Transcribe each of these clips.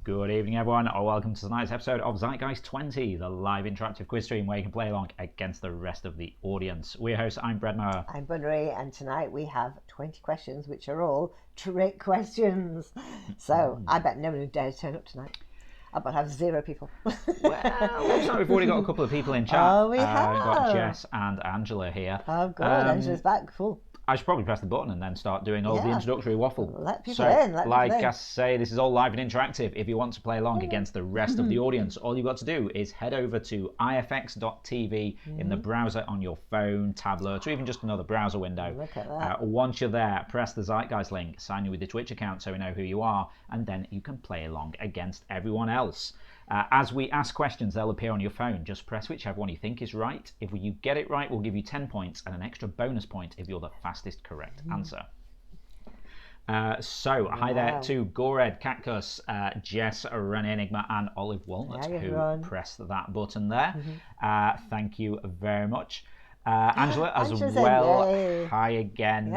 Good evening, everyone, and welcome to tonight's episode of Zeitgeist20, the live interactive quiz stream where you can play along against the rest of the audience. We're your hosts, I'm Brad Mower. I'm Bunnery, and tonight we have 20 questions, which are all trick questions. So I bet no one would dare turn up tonight. I bet have 0 people. Well, looks like we've already got a couple of people in chat. Oh, we have. We've got Jess and Angela here. Oh, good. Angela's back full. I should probably press the button and then start doing all the introductory waffle. Let people in. Like I say, this is all live and interactive. If you want to play along against the rest of the audience, all you've got to do is head over to ifx.tv in the browser on your phone, tablet, or even just another browser window. Look at that. Once you're there, press the Zeitgeist link, sign in with your Twitch account so we know who you are, and then you can play along against everyone else. As we ask questions, they'll appear on your phone. Just press whichever one you think is right. If you get it right, we'll give you 10 points and an extra bonus point if you're the fastest correct answer. Hi there to Gored, Cactus, Jess, Ren Enigma, and Olive Walnut, who pressed that button there. Thank you very much. Angela as well. Hi again.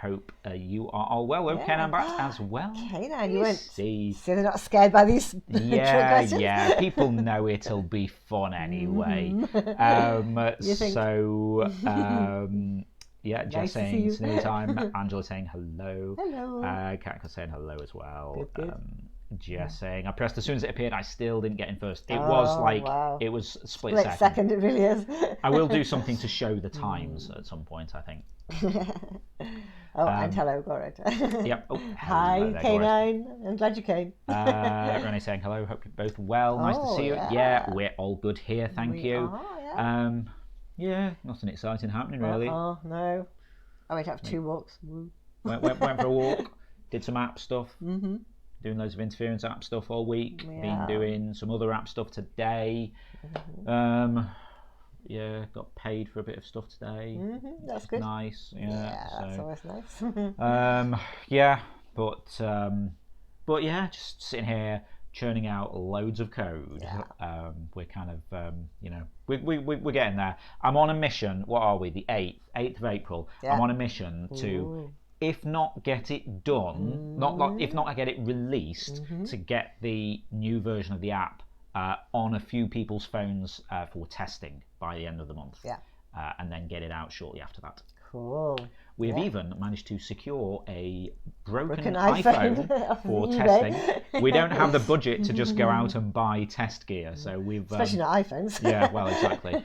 Hope you are all well. Okay, I'm back as well. Okay, now you weren't so they're not scared by these questions? Yeah. People know it'll be fun anyway. Jess nice saying it's nearly time. Angela saying hello. Hello. Cactus saying hello as well. Good. Jess saying, I pressed as soon as it appeared, I still didn't get in first. It was it was split second. It really is. I will do something to show the times at some point, I think. And hello, Gored. Yep. Oh, hi, K9. I'm glad you came. Renee saying hello. Hope you're both well. Nice to see you. Yeah, we're all good here. Thank you. Nothing exciting happening really. Oh no. I went out for 2 walks. Went for a walk. Did some app stuff. Doing loads of interference app stuff all week. Been doing some other app stuff today. Got paid for a bit of stuff today. That's good. Nice. That's always nice. But just sitting here churning out loads of code. We're kind of we're getting there. I'm on a mission. What are we? The 8th of April. I'm on a mission to, if not get it done, if not get it released, to get the new version of the app on a few people's phones for testing by the end of the month. And then get it out shortly after that. Cool. We have even managed to secure a broken iPhone for testing. We don't have the budget to just go out and buy test gear, so we've especially not iPhones. Exactly.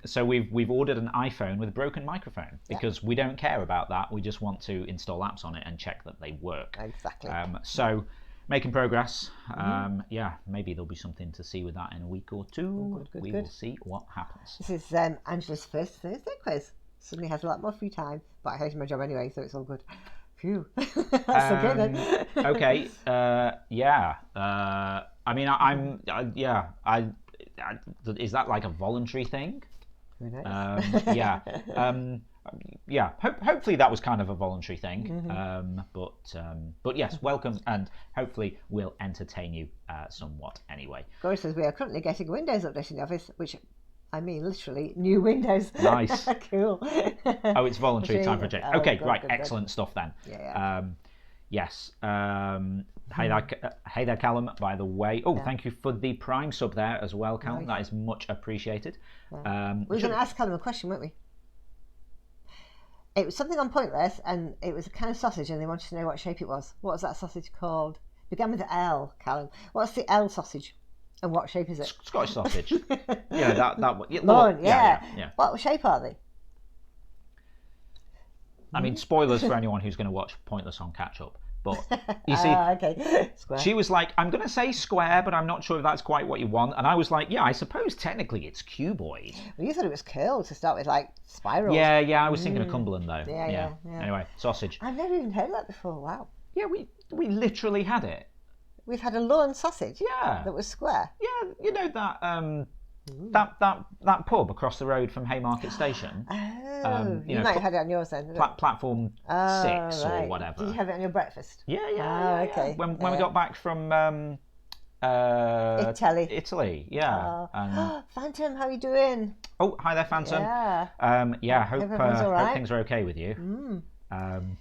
So we've ordered an iPhone with a broken microphone because we don't care about that. We just want to install apps on it and check that they work. Exactly. So making progress. Maybe there'll be something to see with that in a week or two. We will see what happens. This is Angela's first Thursday quiz. Suddenly has a lot more free time, but I hated my job anyway, so it's all good. Phew. That's so good then. Okay. I mean, is that like a voluntary thing? Who knows? Hopefully that was kind of a voluntary thing. But yes, welcome, and hopefully we'll entertain you somewhat anyway. Gory says we are currently getting a Windows update in the office, which I mean literally new Windows. Nice. Cool. Oh, it's voluntary time project. Okay, good, excellent stuff then. Yes. Hey there, Callum, by the way. Thank you for the Prime sub there as well, Callum. That is much appreciated. We were going to ask Callum a question, weren't we? It was something on Pointless, and it was a kind of sausage, and they wanted to know what shape it was. What was that sausage called? It began with an L, Callum. What's the L sausage? And what shape is it? Scottish sausage. That Lawn, yeah. What shape are they? I mean, spoilers for anyone who's going to watch Pointless on catch up. But you see, Square. She was like, I'm going to say square, but I'm not sure if that's quite what you want. And I was like, I suppose technically it's cuboid. Well, you thought it was curled to start with, like spirals. Yeah, I was thinking of Cumberland though. Yeah. Anyway, sausage. I've never even heard that before. Wow. Yeah, we literally had it. We've had a lawn sausage. Yeah. That was square. Yeah, you know that pub across the road from Haymarket Station. You might have had it on yours then. Platform 6 or whatever. Did you have it on your breakfast? Yeah. Okay. When we got back from Italy, Phantom, how are you doing? Oh, hi there, Phantom. Hope all right. things are okay with you. Can't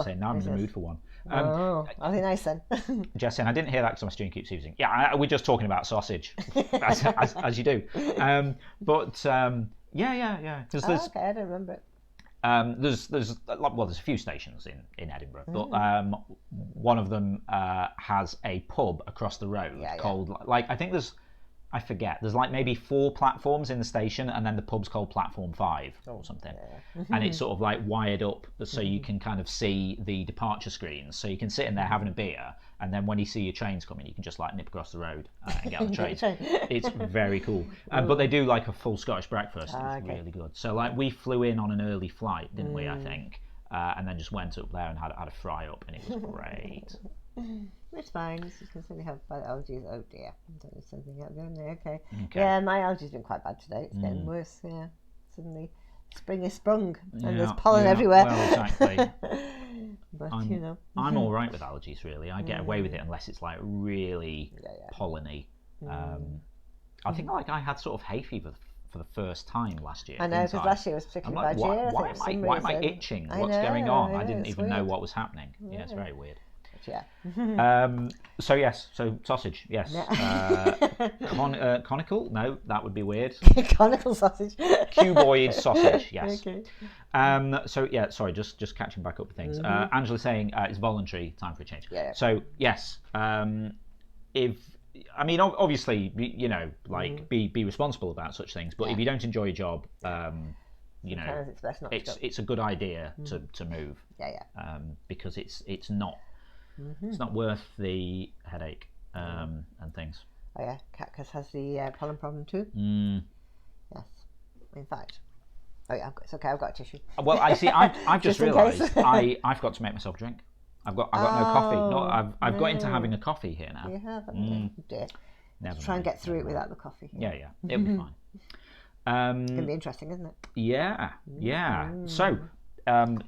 say now I'm in the mood for one. I think nice then. Jess, I didn't hear that because my student keeps using. Yeah, we're just talking about sausage, as you do. Yeah. Because there's okay, I don't remember it. there's a few stations in Edinburgh, but one of them has a pub across the road called I forget. There's like maybe 4 platforms in the station, and then the pub's called Platform 5 or something. Yeah. And it's sort of like wired up so you can kind of see the departure screens. So you can sit in there having a beer, and then when you see your trains coming, you can just like nip across the road and get on the train. It's very cool. But they do like a full Scottish breakfast. It's really good. So like we flew in on an early flight, didn't we? I think, and then just went up there and had a fry up, and it was great. It's fine. You can certainly have bad allergies. Oh dear, there's something out there. Okay. Yeah, my allergies been quite bad today. It's getting worse. Yeah, suddenly spring is sprung and there's pollen everywhere. Well, exactly. But I'm all right with allergies. Really, I get away with it unless it's like really polleny. I think I had sort of hay fever for the first time last year. I know, because last year was particularly bad year. Why am I itching? What's going on? I didn't even know what was happening. Yeah, it's very weird. Yeah. So sausage, yes. Conical? No, that would be weird. Conical sausage. Cuboid sausage, yes. Okay. Sorry, just catching back up with things. Angela's saying it's voluntary, time for a change. Yeah. So yes, obviously, be responsible about such things. But if you don't enjoy your job, it's best not to it's a good idea to move. Yeah. Because it's not. It's not worth the headache and things. Oh yeah, Cactus has the pollen problem too. Yes, in fact. Oh yeah, it's okay. I've got a tissue. Well, I see. I've just realised I've got to make myself drink. I've got no coffee. No, I've got into having a coffee here now. You have, haven't you? Dear. Never try and get through it without the coffee. Yeah, it'll be fine. It's gonna be interesting, isn't it? Yeah. So,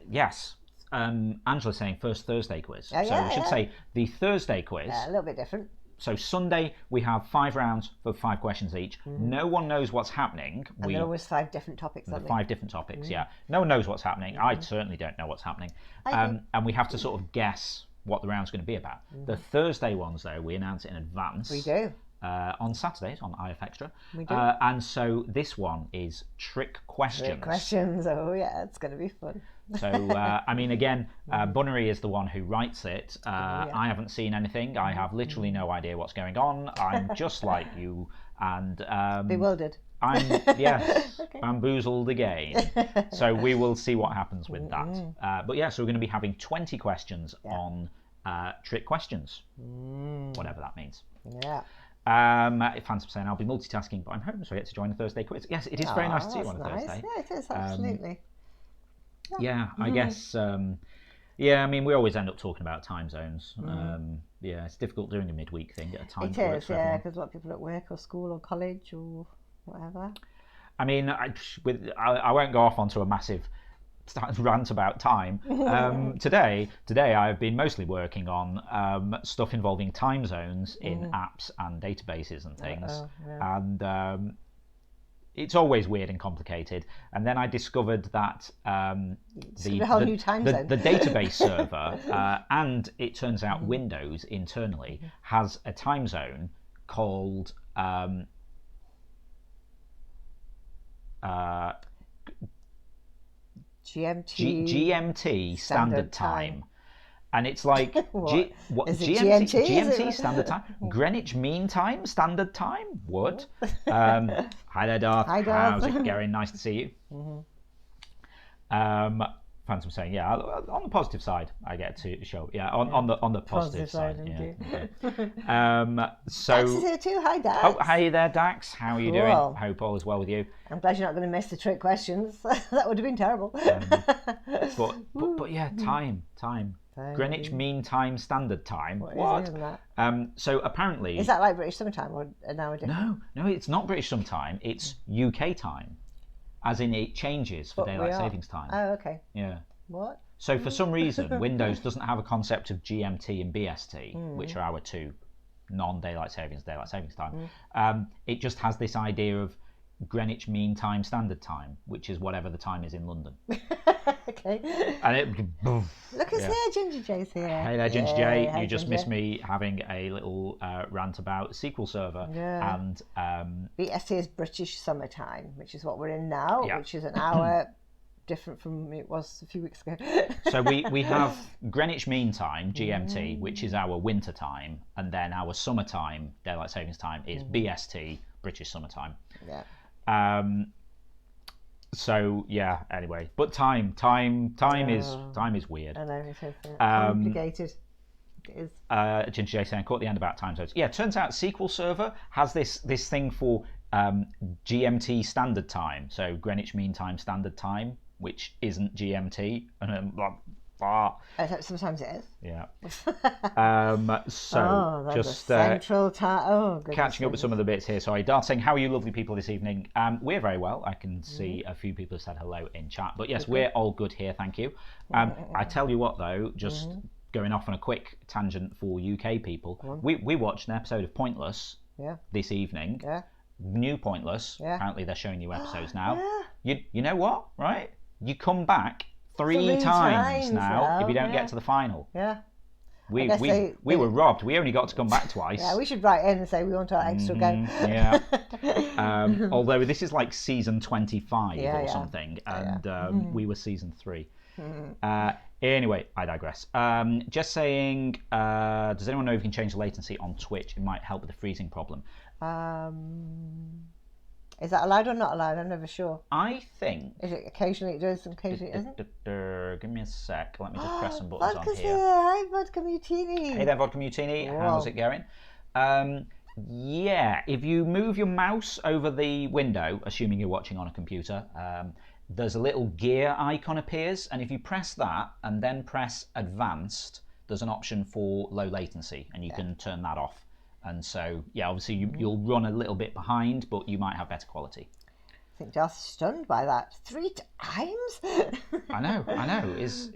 yes. Angela's saying first Thursday quiz. So we should say the Thursday quiz. A little bit different. So Sunday we have 5 rounds for 5 questions each. No one knows what's happening. And there are always 5 different topics. There are 5 different topics. Yeah. No one knows what's happening. I certainly don't know what's happening. And we have to sort of guess what the round's going to be about. The Thursday ones, though, we announce it in advance. We do. On Saturdays on IF Extra. We do. And so this one is trick questions. Trick questions. Oh yeah, it's going to be fun. So again, Bunnery is the one who writes it. I haven't seen anything. I have literally no idea what's going on. I'm just like you, and bewildered. I'm bamboozled again. So we will see what happens with that. But so we're going to be having 20 questions on trick questions, whatever that means. Yeah. Fans are saying I'll be multitasking, but I'm home, so I get to join the Thursday quiz. Yes, it is very nice to see you on a Thursday. Yeah, it is absolutely. I guess. We always end up talking about time zones. It's difficult doing a midweek thing at a time. It is, because a lot of people are at work or school or college or whatever. I won't go off onto a massive rant about time. Today I've been mostly working on stuff involving time zones in apps and databases and things. And it's always weird and complicated. And then I discovered that the database server and it turns out Windows internally has a time zone called GMT Standard Time. And it's like GMT Standard Time? Greenwich Mean Time Standard Time? What? Hi there, Darth. Hi, Darth. How's it going? Nice to see you. Phantom saying, on the positive side, I get to show. On the positive side. So Dax is here too. Hi, Dax. Oh, hi there, Dax. How are you doing? Hope all is well with you. I'm glad you're not going to miss the trick questions. That would have been terrible. But time. Greenwich Mean Time Standard Time. What? Isn't that? So apparently, is that like British Summertime or an hour different? No, it's not British Summertime. It's UK time, as in it changes for daylight savings time. Oh, okay. Yeah. What? So for some reason, Windows doesn't have a concept of GMT and BST, which are our 2 non-daylight savings time. It just has this idea of Greenwich Mean Time Standard Time, which is whatever the time is in London. Okay. And it, Look who's here, Ginger J's here. Hey there, Ginger J. Hi, You just Ginger. missed me having a little rant about SQL Server. Yeah. And BST is British Summertime, which is what we're in now, Yeah. which is an hour different from it was a few weeks ago. so we have Greenwich Mean Time, GMT, which is our winter time, and then our summertime, daylight savings time, is BST, British Summertime. Yeah. So yeah. Anyway, but time is weird. I know it is complicated. It is. Ginger J saying, caught the end about time zones. Yeah, turns out SQL Server has this thing for GMT Standard Time, so Greenwich Mean Time Standard Time, which isn't GMT, and Sometimes it is. Yeah. That's just central time. catching up with some of the bits here. Sorry, Dart saying, how are you lovely people this evening? We're very well. I can see a few people have said hello in chat. But yes, we're all good here, thank you. I tell you what though, just going off on a quick tangent for UK people, we watched an episode of Pointless this evening. Yeah. New Pointless. Yeah. Apparently they're showing new episodes now. Yeah. You know what, right? You come back three times now if you don't get to the final. Yeah. We were robbed. We only got to come back twice. Yeah, we should write in and say we want our extra go. Yeah. Although this is like season 25 or something, and we were season 3. Anyway, I digress. Just saying, does anyone know if you can change the latency on Twitch? It might help with the freezing problem. Is that allowed or not allowed? I'm never sure. I think. Is it occasionally it does and occasionally it isn't? Give me a sec. Let me just press some buttons on Vodka's here. Hi, Vodka Mutini. Hey there, Vodka Mutini. How's it going? Yeah, if you move your mouse over the window, assuming you're watching on a computer, there's a little gear icon appears, and if you press that and then press advanced, there's an option for low latency, and you can turn that off. And so, yeah, obviously you'll run a little bit behind, but you might have better quality. I think Darth's stunned by that. 3 times? I know. It's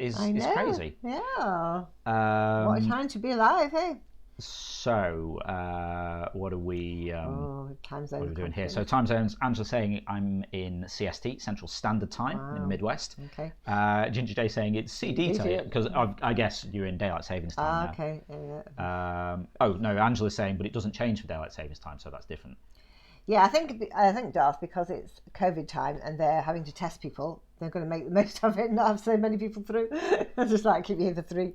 crazy. Yeah. What a time to be alive, hey? So, what are we? Time zone. What are we doing here? So, time zones. Angela's saying I'm in CST, Central Standard Time, in the Midwest. Okay. Ginger Day saying it's CDT because I guess you're in daylight savings time now. Okay. Oh no, Angela's saying, but it doesn't change for daylight savings time, so that's different. Yeah, I think Darth, because it's COVID time and they're having to test people, they're going to make the most of it and not have so many people through. Just like keep you here for 3.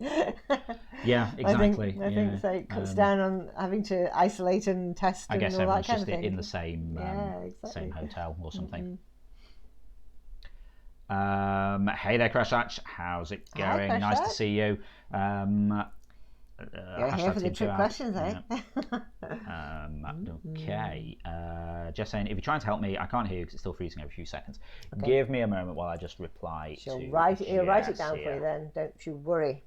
Yeah, exactly. I think so. It cuts down on having to isolate and test. I guess and all that everyone's kind just of thing. in the same same hotel or something. Hey there, Crash Hatch. How's it going? Hi, nice Crash to see you. You're here for the trick questions, eh? Okay. Just saying, if you're trying to help me, I can't hear you because it's still freezing every few seconds. Okay. Give me a moment while I just reply to He'll write it down for you then. Don't you worry.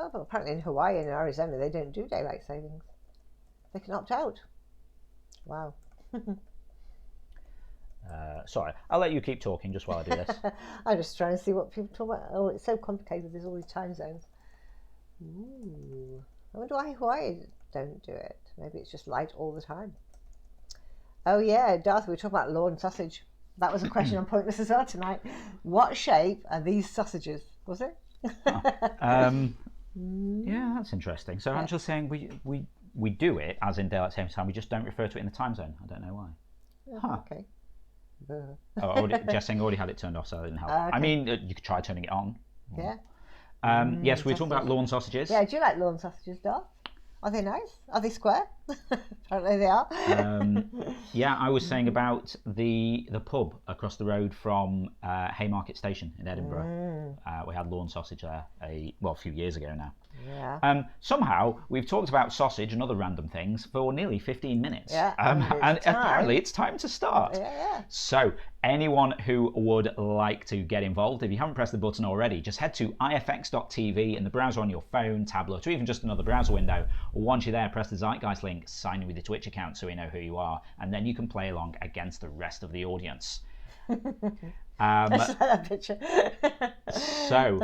Oh, well, apparently in Hawaii and Arizona they don't do daylight savings. They can opt out. Wow. Sorry, I'll let you keep talking just while I do this. I'm just trying to see what people talk about. Oh, it's so complicated. There's all these time zones. Ooh. I wonder why Hawaii don't do it. Maybe it's just light all the time. Oh yeah, Darth, we were talking about lawn sausage. That was a question on Pointless as well tonight. What shape are these sausages? Was it? Yeah, that's interesting. So Angela's saying we do it as in daylight savings time. We just don't refer to it in the time zone. I don't know why. Okay. Jess saying already had it turned off, so that didn't help. Okay. I mean, you could try turning it on. Yeah. Yes, we were talking about lawn sausages. Yeah, do you like lawn sausages, Darth? Are they nice? Are they square? Apparently they are. Yeah, I was saying about the pub across the road from Haymarket Station in Edinburgh. We had lawn sausage there a few years ago now. Yeah. Somehow we've talked about sausage and other random things for nearly 15 minutes. Yeah. And apparently it's time to start. Yeah. So anyone who would like to get involved, if you haven't pressed the button already, just head to ifx.tv in the browser on your phone, tablet, or even just another browser window. Once you're there, press the Zeitgeist link, sign in with your Twitch account so we know who you are, and then you can play along against the rest of the audience. Just like that picture. So,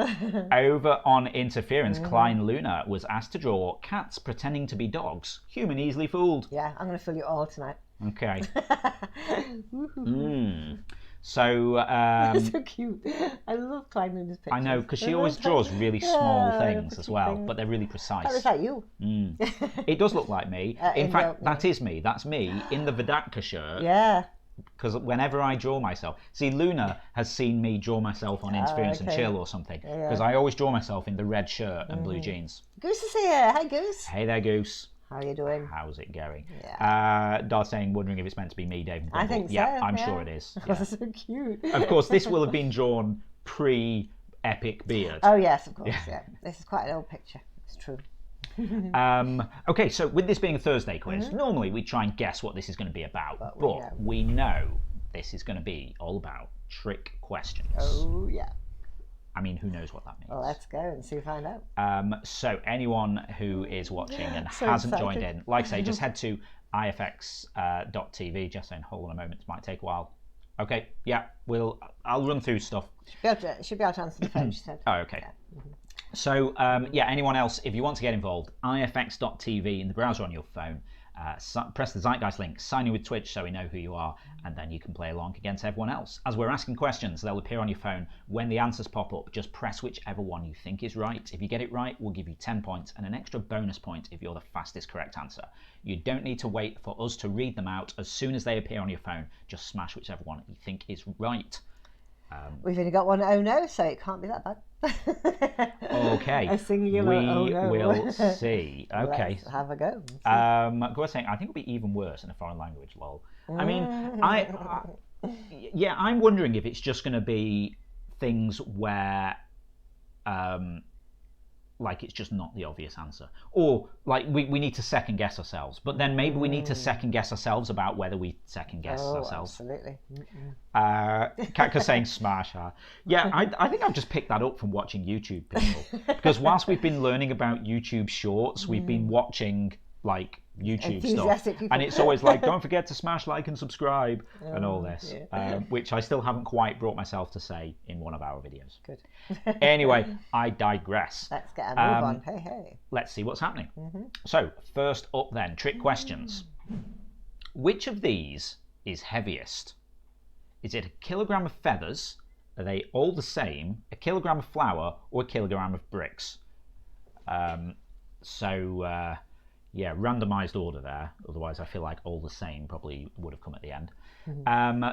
over on Interference, Klein Luna was asked to draw cats pretending to be dogs. Human easily fooled. Yeah, I'm going to fool you all tonight. Okay. So, so cute. I love Klein Luna's pictures. I know, because she always draws really small things as well, but they're really precise. That looks like you. It does look like me. In fact, that is me. That's me in the Vidatka shirt. Yeah. Because whenever I draw myself, see, Luna has seen me draw myself on Interference and Chill or something, because I always draw myself in the red shirt and blue jeans. Goose is here. Hi, Goose. Hey there, Goose. How are you doing? How's it going? Yeah. Darth saying, wondering if it's meant to be me, Dave. I think so. Yeah, I'm sure it is. Yeah. That's so cute. Of course, this will have been drawn pre-Epic Beard. Oh, yes, of course, yeah. This is quite an old picture. It's true. Okay, so with this being a Thursday quiz, normally we try and guess what this is going to be about, but we know this is going to be all about trick questions. Oh, yeah. I mean, who knows what that means? Well, let's go and see, find out. So anyone who is watching and hasn't joined in, like I say, just head to ifx.tv. Just saying, hold on a moment, it might take a while. Okay, yeah, I'll run through stuff. Should be able to answer the phone, she said. Oh, okay. Yeah. So, anyone else, if you want to get involved, ifx.tv in the browser on your phone, press the Zeitgeist link, sign in with Twitch so we know who you are, and then you can play along against everyone else. As we're asking questions, they'll appear on your phone. When the answers pop up, just press whichever one you think is right. If you get it right, we'll give you 10 points and an extra bonus point if you're the fastest correct answer. You don't need to wait for us to read them out. As soon as they appear on your phone, just smash whichever one you think is right. We've only got one oh no, so it can't be that bad. Okay. A singular oh no. We will see. Okay. Let's have a go. Go saying, I think it'll be even worse in a foreign language, lol. I mean, I'm wondering if it's just going to be things where, like, it's just not the obvious answer. Or, like, we need to second guess ourselves. But then maybe we need to second guess ourselves about whether we second guess ourselves. Absolutely. Katka's saying smash her. Yeah, I think I've just picked that up from watching YouTube people. Because whilst we've been learning about YouTube shorts, we've been watching, like, YouTube stuff. And it's always like, don't forget to smash like and subscribe and all this, which I still haven't quite brought myself to say in one of our videos. Good. Anyway, I digress. Let's get a move on. Hey. Let's see what's happening. So, first up then, trick questions. Which of these is heaviest? Is it a kilogram of feathers? Are they all the same? A kilogram of flour or a kilogram of bricks? Yeah, randomised order there. Otherwise, I feel like all the same probably would have come at the end.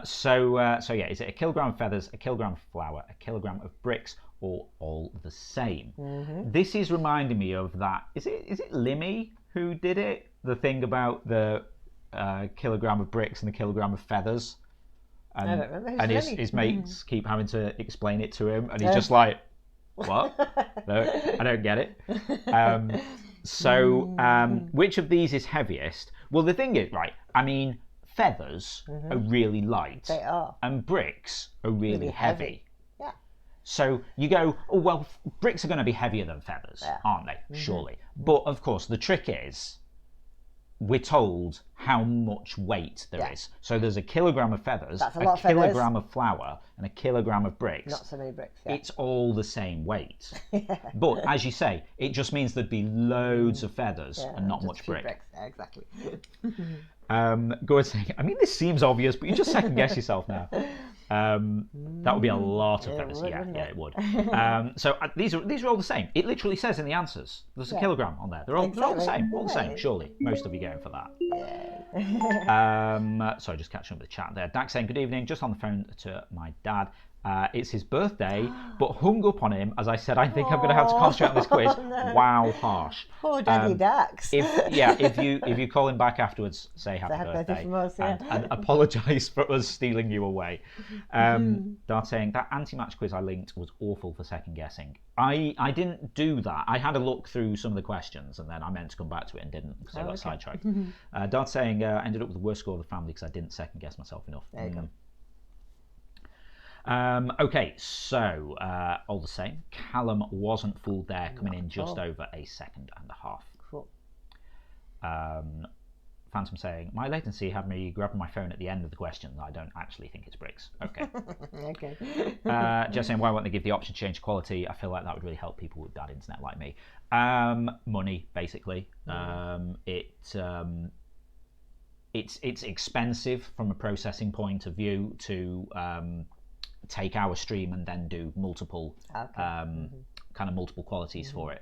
So yeah, is it a kilogram of feathers, a kilogram of flour, a kilogram of bricks, or all the same? This is reminding me of that. Is it Limmy who did it? The thing about the kilogram of bricks and the kilogram of feathers, and his mates keep having to explain it to him, and he's just like, what? No, I don't get it. Which of these is heaviest? Well, the thing is, right, I mean, feathers are really light. They are. And bricks are really heavy. Yeah. So you go, oh, well, bricks are going to be heavier than feathers, aren't they? Surely. But, of course, the trick is we're told how much weight there is. So there's a kilogram of feathers, a kilogram of flour, and a kilogram of bricks. Not so many bricks. Yeah. It's all the same weight. But as you say, it just means there'd be loads of feathers and not much brick. Bricks. Yeah, exactly. Go ahead saying, I mean, this seems obvious, but you just second guess yourself now. That would be a lot of feathers. It would. So these are all the same. It literally says in the answers. There's a kilogram on there. They're all the same. All the same. Surely, most of you going for that. Sorry, just catching up with the chat there. Dak saying good evening. Just on the phone to my dad. It's his birthday, but hung up on him as I said. I think I'm going to have to concentrate on this quiz. No. Wow, harsh. Poor Daddy Dax. If you call him back afterwards, say happy birthday from us, and apologise for us stealing you away. Dart saying that anti-match quiz I linked was awful for second guessing. I didn't do that. I had a look through some of the questions and then I meant to come back to it and didn't because I got sidetracked. Dart saying I ended up with the worst score of the family because I didn't second guess myself enough. There you go. Okay, so all the same, Callum wasn't fooled there, coming in just over a second and a half. Cool. Phantom saying, my latency had me grabbing my phone at the end of the question. I don't actually think it's bricks. Okay. Okay. Just saying, why won't they give the option to change quality? I feel like that would really help people with bad internet like me. Money, basically. It's expensive from a processing point of view to take our stream and then do multiple kind of multiple qualities for it.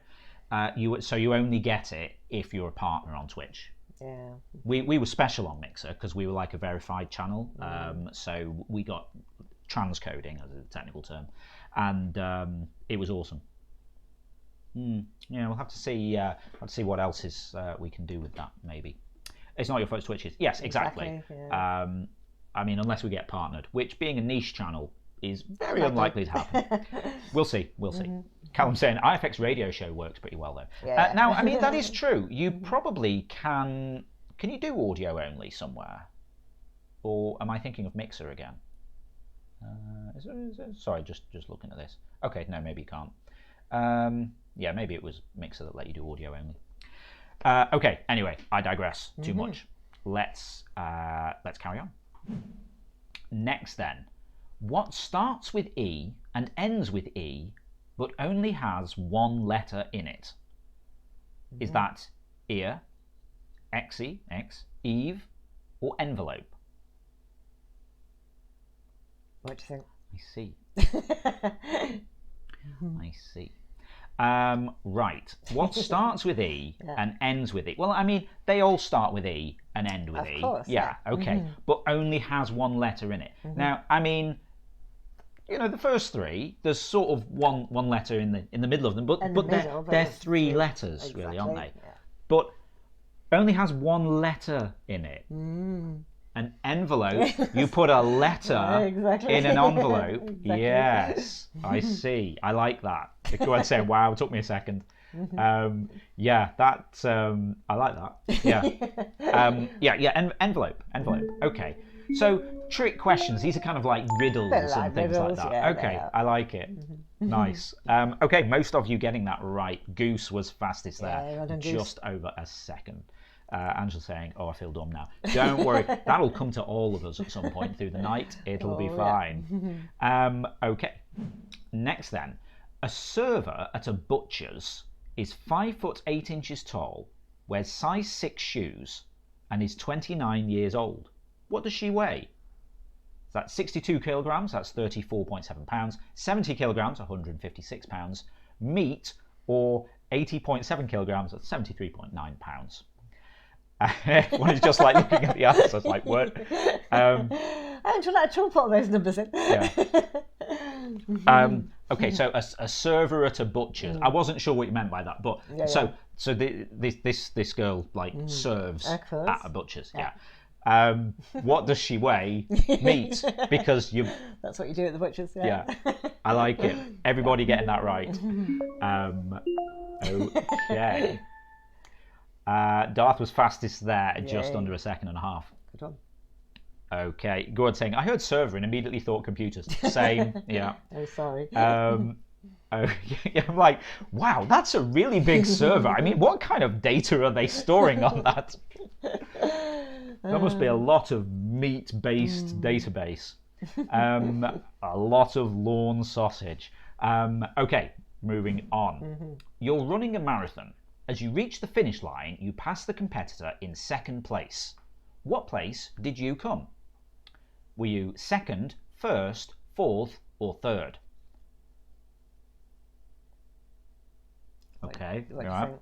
So you only get it if you're a partner on Twitch. Yeah. We were special on Mixer because we were like a verified channel. So we got transcoding as a technical term, and it was awesome. Yeah, we'll have to see. What else is we can do with that. Maybe it's not your first Twitches. Yes, exactly. Yeah. I mean, unless we get partnered, which being a niche channel is very unlikely to happen. We'll see. Callum saying IFX radio show works pretty well though. Yeah. Now, I mean, that is true. You probably can. Can you do audio only somewhere, or am I thinking of Mixer again? Sorry, just looking at this. Okay, no, maybe you can't. Yeah, maybe it was Mixer that let you do audio only. Okay. Anyway, I digress too much. Let's carry on. Next, then, what starts with E and ends with E, but only has one letter in it? Is that ear, X, Eve, or envelope? What do you think? I see. I see. Right. What starts with E and ends with E? Well, I mean, they all start with E and end with E. Of course. Yeah, okay. But only has one letter in it. Now, I mean, you know, the first three, there's sort of one letter in the middle of them, but they're three letters, really, aren't they? Yeah. But only has one letter in it. An envelope, you put a letter in an envelope. Yes, I see. I like that. Go and say, wow, it took me a second. Yeah, that I like that. Yeah. Envelope. Okay. So trick questions. These are kind of like riddles and things like that. Yeah, okay, I like it. Nice. Okay, most of you getting that right. Goose was fastest there, just over a second. Angela saying, "Oh, I feel dumb now." Don't worry, that'll come to all of us at some point through the night. It'll be fine. Okay. Next, then, a server at a butcher's is 5'8" tall, wears size 6 shoes, and is 29 years old. What does she weigh? That's 62 kilograms. That's 34.7 pounds. 70 kilograms, 156 pounds. Meat, or 80.7 kilograms. That's 73.9 pounds. Everyone is just like looking at the answers, like what? Angela, put all those numbers in. Yeah. Okay, so a server at a butcher's. I wasn't sure what you meant by that, but so this girl like serves at a butcher's. Yeah. What does she weigh? Meat, because you. That's what you do at the butcher's. Yeah. I like it. Everybody getting that right. Okay. Darth was fastest there, just under a second and a half. Good one. Okay, Gord saying, I heard server and immediately thought computers. Same, yeah. Oh, sorry. I'm like, wow, that's a really big server. I mean, what kind of data are they storing on that? There must be a lot of meat-based database. A lot of lawn sausage. Okay, moving on. You're running a marathon. As you reach the finish line, you pass the competitor in second place. What place did you come? Were you second, first, fourth, or third? Okay, What all right.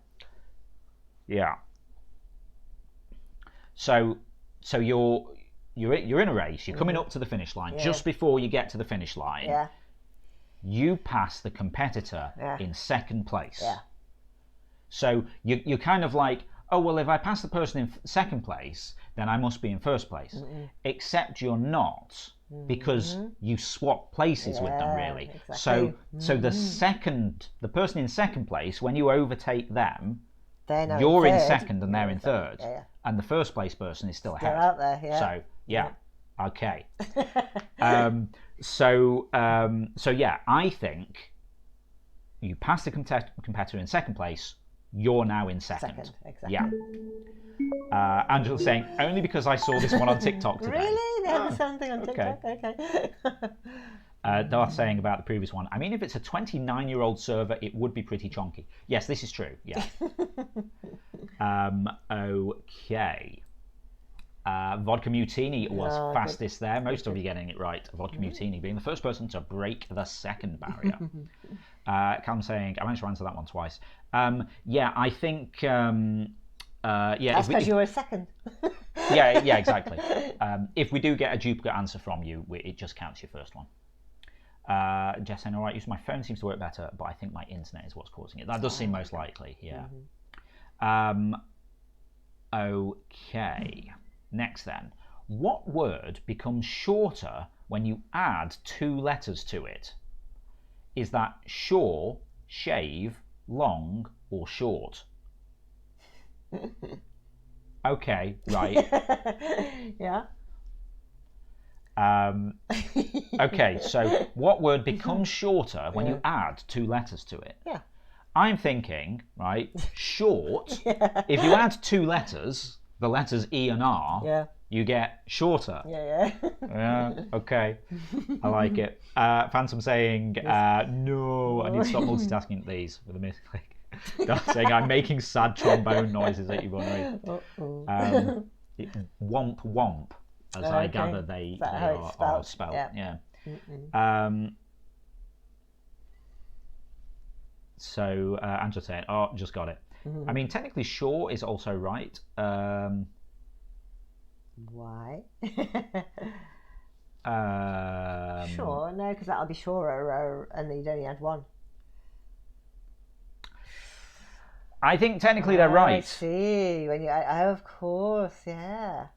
Yeah. So you're in a race. You're coming up to the finish line. Just before you get to the finish line, you pass the competitor in second place. Yeah. So you're kind of like, oh, well, if I pass the person in second place, then I must be in first place. Except you're not, because you swap places with them, really. Exactly. So the person in second place, when you overtake them, you're in second and they're in third. And the first place person is still ahead. They're out there, yeah. So, yeah. Okay. So yeah, I think you pass the competitor in second place, you're now in second. Exactly. Yeah. Angela's saying, only because I saw this one on TikTok today. Really? They have something on TikTok? Okay. Darth saying about the previous one, I mean, if it's a 29-year-old server, it would be pretty chonky. Yes, this is true. Yeah. Okay. Vodka Mutini was fastest there. Most of you getting it right. Vodka Mutini being the first person to break the second barrier. Cam saying, I managed to answer that one twice. Yeah, I think... That's because you were second. yeah, exactly. If we do get a duplicate answer from you, it just counts your first one. Jess saying, all right, using my phone seems to work better, but I think my internet is what's causing it. That does seem most likely, yeah. Okay. Next then. What word becomes shorter when you add 2 letters to it? Is that shore, shave, long, or short? Okay, right. Yeah. Okay, so what word becomes shorter when you add 2 letters to it? Yeah. I'm thinking, right, short. If you add 2 letters, the letters E and R, you get shorter. Yeah, okay. I like it. Phantom saying, no, I need to stop multitasking these with a misclick. Saying, I'm making sad trombone noises at you, Bonnie. Womp womp, as I gather they are spelled. Yeah. So Angela saying, oh, just got it. I mean, technically, shore is also right. Why? Sure, no, because that'll be shore, and then you'd only add 1. I think technically they're right. I see. When you, of course, yeah.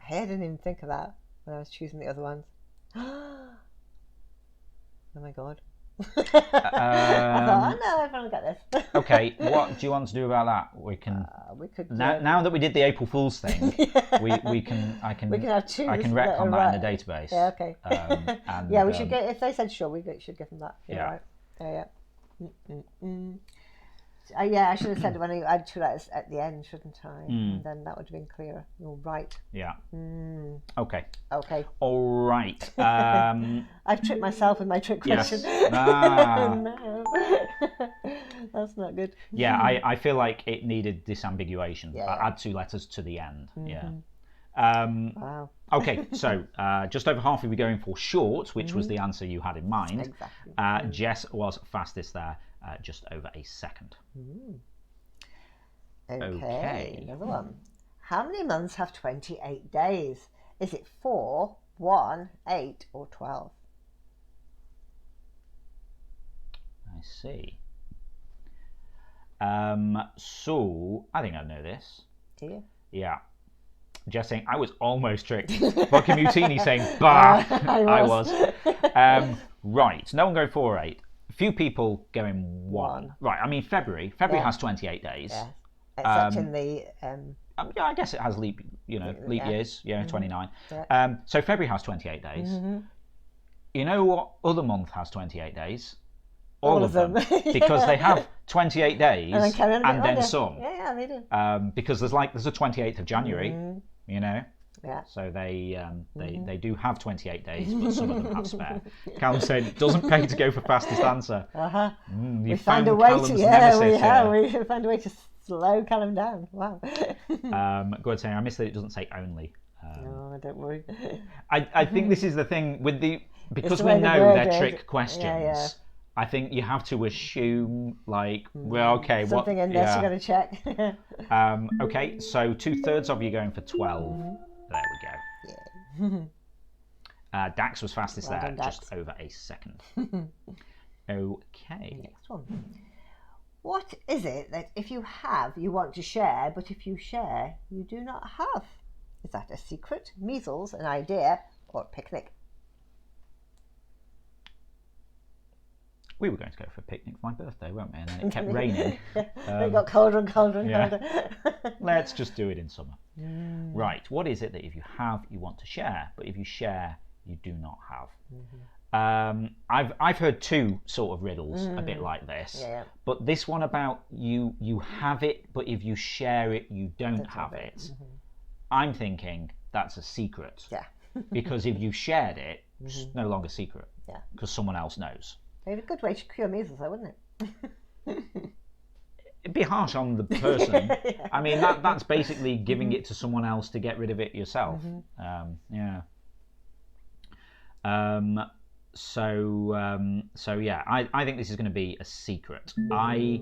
I didn't even think of that when I was choosing the other ones. Oh my god. I thought, oh no, everyone will get this. Okay, what do you want to do about that? We can. We could. Now that we did the April Fool's thing, we can. I can have 2. I can retcon that in the database. Yeah. Okay. And, yeah, we should get. If they said sure, we should give them that. Yeah. Right. Yeah. Yeah, I should have said when I add 2 letters at the end, shouldn't I? And then that would have been clearer. You're right. Yeah. Okay. All right. I've tricked myself with my trick question. Yes. No. That's not good. Yeah, I feel like it needed disambiguation. Yeah. Add 2 letters to the end. Yeah. Wow. Okay, so just over half of you going for short, which was the answer you had in mind. Exactly. Jess was fastest there, just over a second. Okay, another one. How many months have 28 days? Is it 4, 1, 8, or 12? I see. So, I think I know this. Do you? Yeah. Jess saying, I was almost tricked. Vodka Mutini saying, bah, I was. Right, no one going 4 or 8. A few people going 1. Right, I mean, February has 28 days. Yeah. Except in the... yeah, I guess it has leap years, 29. Yeah. So February has 28 days. You know what other month has 28 days? All of them. Because they have 28 days and then some. Yeah, they do. Because there's a 28th of January, you know? Yeah. So they do have 28 days, but some of them have spare. Callum said, doesn't pay to go for fastest answer. We found a way to, we found a way to slow Callum down. Wow. Go ahead saying, I miss that it doesn't say only. No, don't worry. I think this is the thing with because we know they're trick questions. Yeah. I think you have to assume, well, okay, something in this you're going to check. Okay, so 2/3 of you going for 12. There we go. Yeah. Dax was fastest there, just over a second. Okay. Next one. What is it that if you have, you want to share, but if you share, you do not have? Is that a secret, measles, an idea, or a picnic? We were going to go for a picnic for my birthday, weren't we? And then it kept raining. It got colder and colder and colder. Let's just do it in summer. Right, what is it that if you have, you want to share, but if you share, you do not have? I've heard 2 sort of riddles a bit like this, but this one about you have it, but if you share it, you don't have it. I'm thinking that's a secret. Yeah. Because if you shared it, it's no longer secret. Yeah. Because someone else knows. Maybe a good way to cure measles, though, wouldn't it? It'd be harsh on the person. Yeah. I mean, that's basically giving it to someone else to get rid of it yourself. Yeah. So yeah, I think this is going to be a secret. I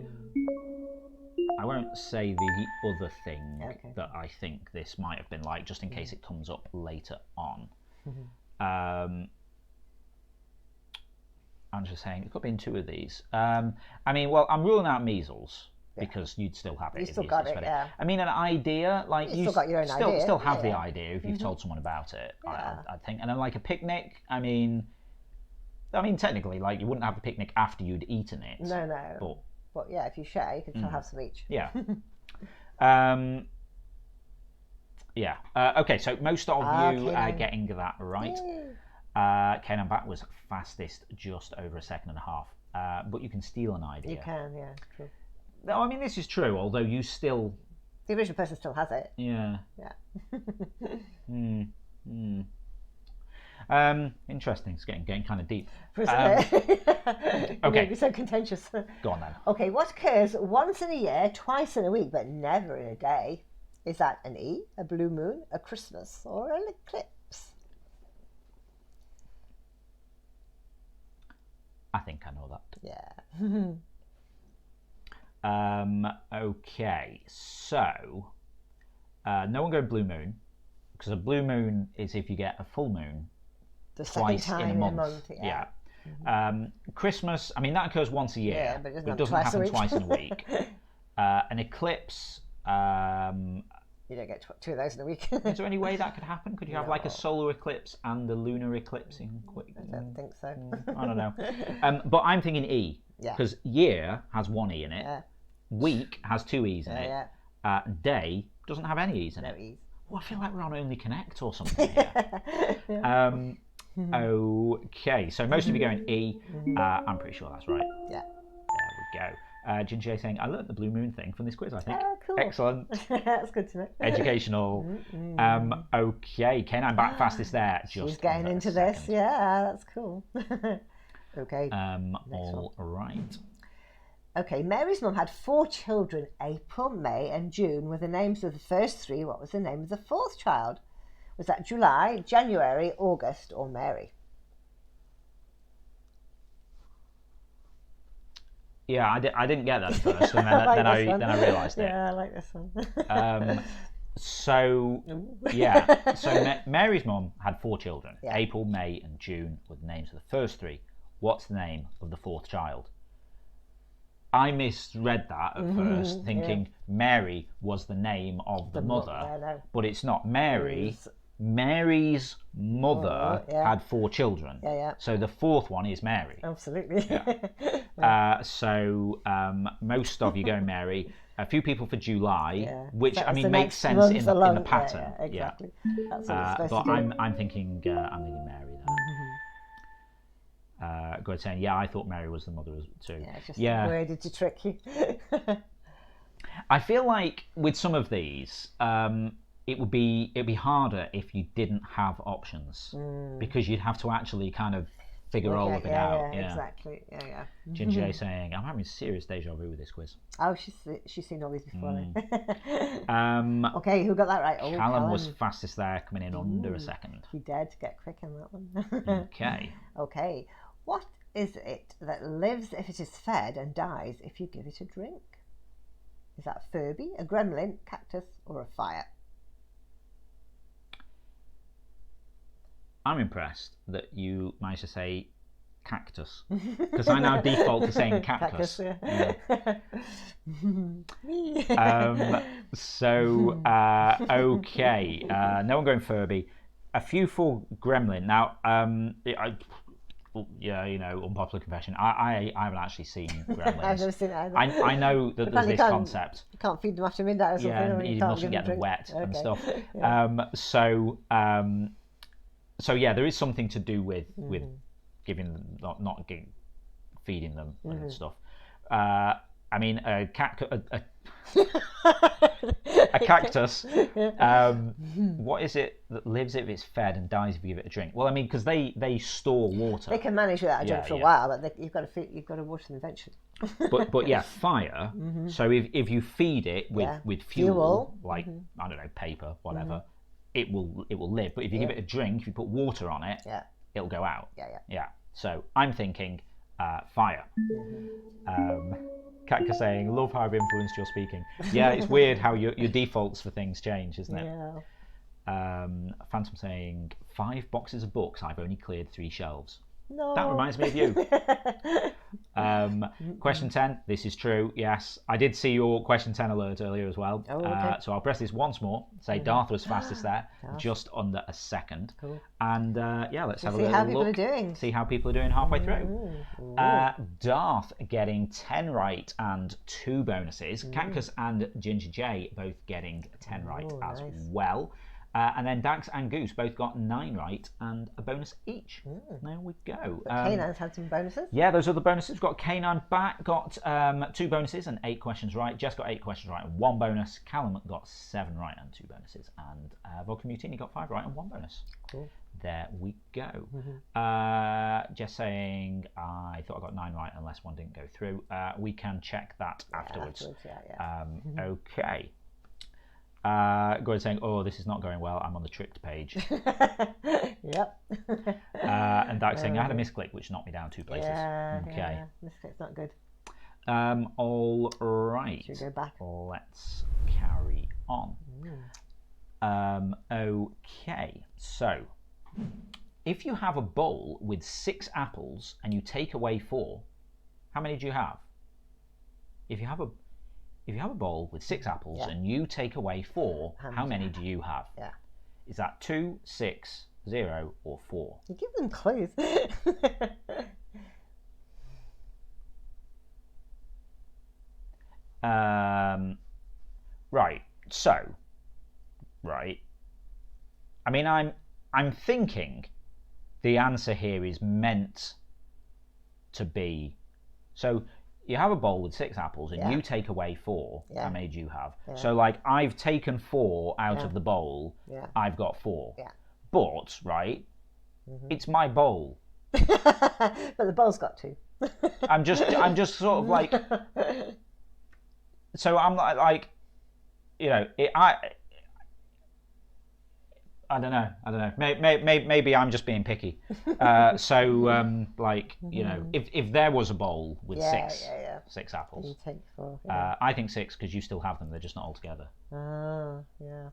won't say the other thing that I think this might have been like, just in case it comes up later on. I'm just saying it could be in 2 of these. I mean, well, I'm ruling out measles. Because you'd still have it. You still got it, yeah. I mean, an idea, like you still got your own idea. Still have the idea if you've told someone about it. Yeah. I think, and then like a picnic. I mean, technically, like you wouldn't have the picnic after you'd eaten it. No. But yeah, if you share, you can still have some each. Yeah. Yeah. Okay. So most of you are getting that right. Kanan Bat was fastest, just over a second and a half. But you can steal an idea. You can, yeah. True. No, I mean, this is true, although you still... The original person still has it. Yeah. Interesting. It's getting kind of deep. Okay. Maybe so contentious. Go on then. Okay, what occurs once in a year, twice in a week, but never in a day? Is that an E, a blue moon, a Christmas, or an eclipse? I think I know that. Yeah. Okay, so no one go blue moon, because a blue moon is if you get a full moon twice in a month. Yeah. Christmas, I mean, that occurs once a year, but it doesn't happen twice in a week. An eclipse, you don't get 2 of those in a week. Is there any way that could happen? Could you have like a solar eclipse and a lunar eclipse in quick? I don't think so. I don't know. But I'm thinking E, because year has 1 E in it. Yeah. Week has 2 E's in it. Yeah. Day doesn't have any E's in it. No E's. Well, I feel like we're on Only Connect or something here. Okay, so most of you going E. I'm pretty sure that's right. Yeah. There we go. Ginger saying, I learnt the blue moon thing from this quiz, I think. Oh, cool. Excellent. That's good to know. Educational. Okay, Ken, I'm back fastest there. She's getting into this. Yeah, that's cool. Okay. All right. Okay, Mary's mum had 4 children, April, May and June, were the names of the first 3. What was the name of the 4th child? Was that July, January, August or Mary? Yeah, I didn't get that at first, and then I realised it. Yeah, I like this one. So Mary's mum had 4 children. Yeah. April, May and June were the names of the first 3. What's the name of the 4th child? I misread that at first, thinking Mary was the name of the mother, but it's not Mary. Mary's mother had 4 children. So the 4th one is Mary. Absolutely. So most of you go Mary. A few people for July, which I mean makes sense in the pattern. Exactly. That's what but I'm thinking Mary there. Good saying, I thought Mary was the mother too. Yeah, worded to trick you. I feel like with some of these, it'd be harder if you didn't have options, because you'd have to actually kind of figure all of it out. Yeah, exactly. Yeah. Ginger saying, I'm having serious deja vu with this quiz. Oh, she's seen all these before. Okay, who got that right? Oh, Callum was fastest there, coming in under a second. He dared to get quick in that one. Okay. What is it that lives if it is fed and dies if you give it a drink? Is that a Furby, a gremlin, cactus, or a fire? I'm impressed that you managed to say cactus, because I now default to saying cactus. Okay. No one going Furby. A few for gremlin. Now, unpopular confession. I haven't actually seen gremlins. I've never seen it either. I know that there's this concept. You can't feed them after midnight or something. Yeah, you mustn't get them wet and stuff. So there is something to do with giving them, not feeding them and stuff. I mean, a A cactus. What is it that lives if it's fed and dies if you give it a drink? Well, I mean, because they store water. They can manage without a drink for a while, but you've got to water them eventually. but yeah, fire. So if you feed it with fuel, like I don't know, paper, whatever, it will live. But if you give it a drink, if you put water on it, it'll go out. Yeah. So I'm thinking fire. Katka saying, love how I've influenced your speaking. Yeah, it's weird how your defaults for things change, isn't it? Yeah. Phantom saying, 5 boxes of books, I've only cleared 3 shelves. No. That reminds me of you. Question 10, this is true, yes. I did see your question 10 alert earlier as well. Oh, okay. So I'll press this once more. Say Darth was fastest there, just under a second. Cool. And let's have a little see how look. people are doing. See how people are doing halfway through. Darth getting 10 right and 2 bonuses. Cactus and Ginger J both getting 10 right as well. And then Dax and Goose both got 9 right and a bonus each. There we go. K9's had some bonuses. Yeah, those are the bonuses. We've got K9 back, got 2 bonuses and 8 questions right. Jess got 8 questions right and 1 bonus. Callum got 7 right and 2 bonuses. And Vodka Mutini got 5 right and 1 bonus. Cool. There we go. Jess saying, I thought I got 9 right unless one didn't go through. We can check that afterwards. Okay. Gordon saying, oh, this is not going well. I'm on the tricked page. Yep. And Dax saying, I had a misclick, which knocked me down 2 places. Okay. Yeah. Misclick's not good. All right. Should we go back? Let's carry on. Okay. So, if you have a bowl with 6 apples and you take away 4, how many do you have? If you have a bowl with 6 apples and you take away 4, how many do you have? Yeah. Is that 2, 6, 0, or 4? You give them clues. Right. So, right. I mean, I'm thinking the answer here is meant to be. So you have a bowl with 6 apples and you take away 4. How many do you have? So like I've taken 4 out of the bowl. I've got 4. But right, it's my bowl. But the bowl's got 2. I'm just sort of like. So I'm like, you know, I don't know. Maybe I'm just being picky. Like, you know, if there was a bowl with 6 apples, you take 4. I think 6 because you still have them. They're just not all together. Oh, yeah.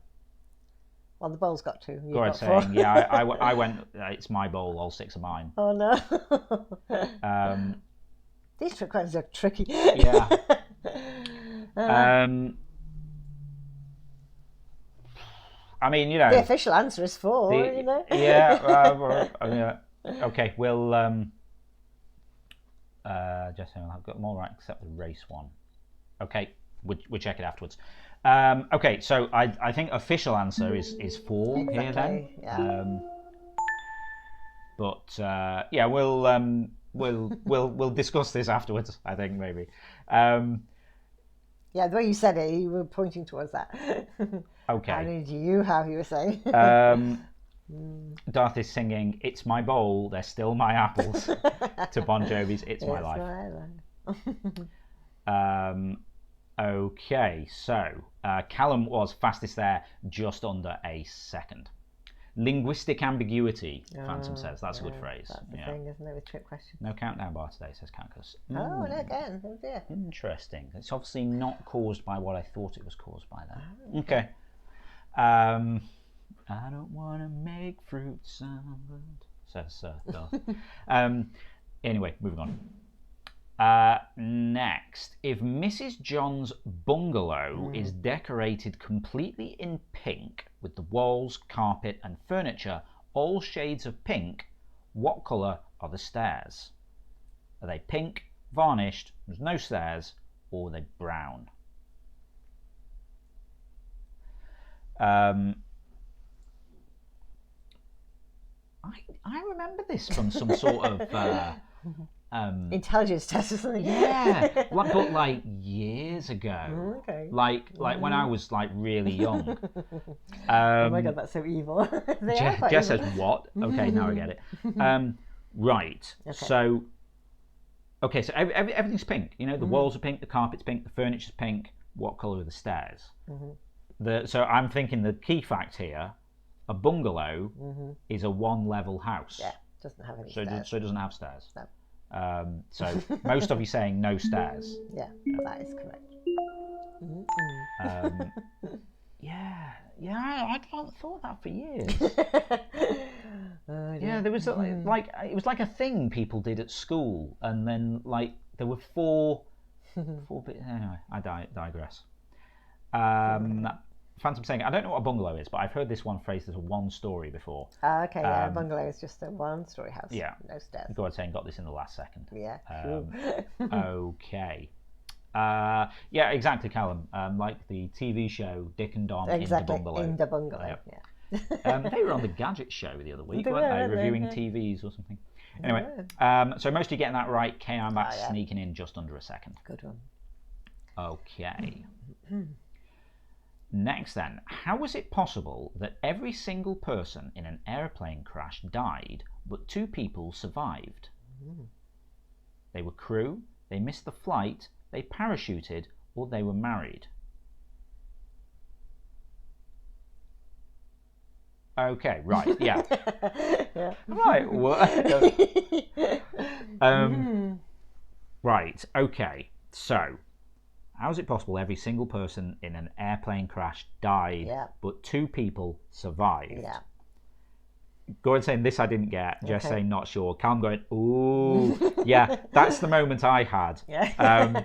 Well, the bowl's got 2. Go ahead saying, yeah, I went. It's my bowl. All 6 are mine. Oh no. These trick questions are tricky. Yeah. I mean, you know, the official answer is 4. You know. Yeah. Okay. We'll just saying I've got them all right except the race one. Okay. We'll check it afterwards. Okay. So I think official answer is 4 here then. Yeah. But yeah, we'll discuss this afterwards. I think maybe. Yeah, the way you said it, you were pointing towards that. Okay. How many do you have, you were saying? Darth is singing, it's my bowl, they're still my apples, to Bon Jovi's It's My Life. Okay, so Callum was fastest there, just under a second. Linguistic ambiguity, Phantom says. That's a good phrase. That's the thing, isn't it, with trick questions? No countdown bar today, says Cactus. Oh, no, again. Oh, dear. Interesting. It's obviously not caused by what I thought it was caused by then. Okay. I don't want to make fruit salad, says Darth. Anyway, moving on. Next, if Mrs. John's bungalow is decorated completely in pink with the walls, carpet and furniture all shades of pink, what colour are the stairs? Are they pink, varnished, there's no stairs, or are they brown? I remember this from some sort of intelligence test or something. Yeah, but like years ago. Okay. Like when I was like really young. Oh my god, that's so evil. Jess says what? Okay, now I get it. Right. Okay. So everything's pink. You know, the walls are pink, the carpet's pink, the furniture's pink. What colour are the stairs? So I'm thinking the key fact here: a bungalow is a one-level house. Yeah, doesn't have any stairs. So it doesn't have stairs. No. So most of you saying no stairs. Yeah, that is correct. Yeah, I'd thought that for years. Yeah, there was like it was like a thing people did at school, and then like there were four bits. Anyway, I digress. Phantom saying, I don't know what a bungalow is, but I've heard this one phrased as a one-story before. Okay, yeah, a bungalow is just a one-story house. Yeah, no stairs. God saying got this in the last second. Yeah. Okay. Yeah, exactly, Callum. Like the TV show Dick and Dom in the Bungalow. In the Bungalow. Yeah. They were on the Gadget Show the other week, weren't they? Reviewing TVs or something. Anyway, so most of you getting that right. Kay, I'm back sneaking in just under a second. Good one. Okay. Next then, how was it possible that every single person in an airplane crash died, but 2 people survived? They were crew, they missed the flight, they parachuted, or they were married. Okay, right, yeah. Right, right, okay. So, how is it possible every single person in an airplane crash died, but 2 people survived? Yeah. Gordon saying this I didn't get. Jess saying not sure. Calm going, ooh. Yeah, that's the moment I had.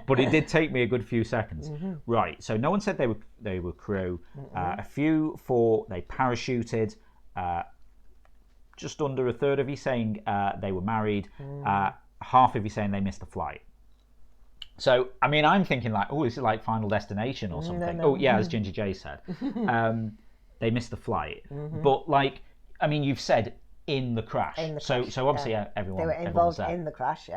But it did take me a good few seconds. Right, so no one said they were crew. A few thought they parachuted. Just under a third of you saying they were married. Half of you saying they missed the flight. So, I mean, I'm thinking like, oh, is it like Final Destination or something? No. Oh, yeah, as Ginger J said. They missed the flight. But like, I mean, you've said in the crash. So obviously everyone... They were involved in the crash,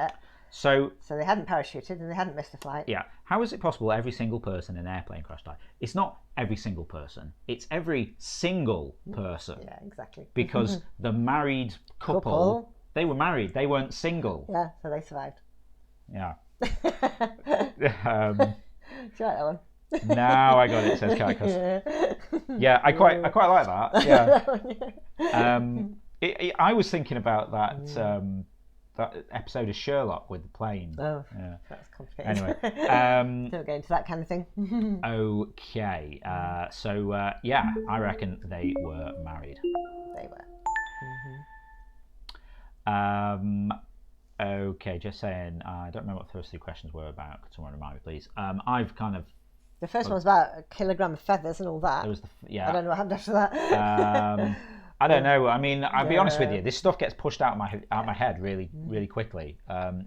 So they hadn't parachuted and they hadn't missed a flight. Yeah. How is it possible every single person in an airplane crash died? It's not every single person. It's every single person. Yeah, exactly. Because the married couple, they were married. They weren't single. Yeah, so they survived. Yeah. Do you like that one? Now I got it, says Cactus. Yeah, I quite like that. Yeah. I was thinking about that episode of Sherlock with the plane. Oh, yeah. That's complicated. Anyway, don't get into that kind of thing. Okay, so yeah, I reckon they were married. They were. Okay, just saying. I don't remember what the first 2 questions were about. Could someone remind me, please? I've kind of. The first one was about a kilogram of feathers and all that. There was I don't know what happened after that. I don't know. I mean, I'll be honest with you. This stuff gets pushed out of my head really quickly.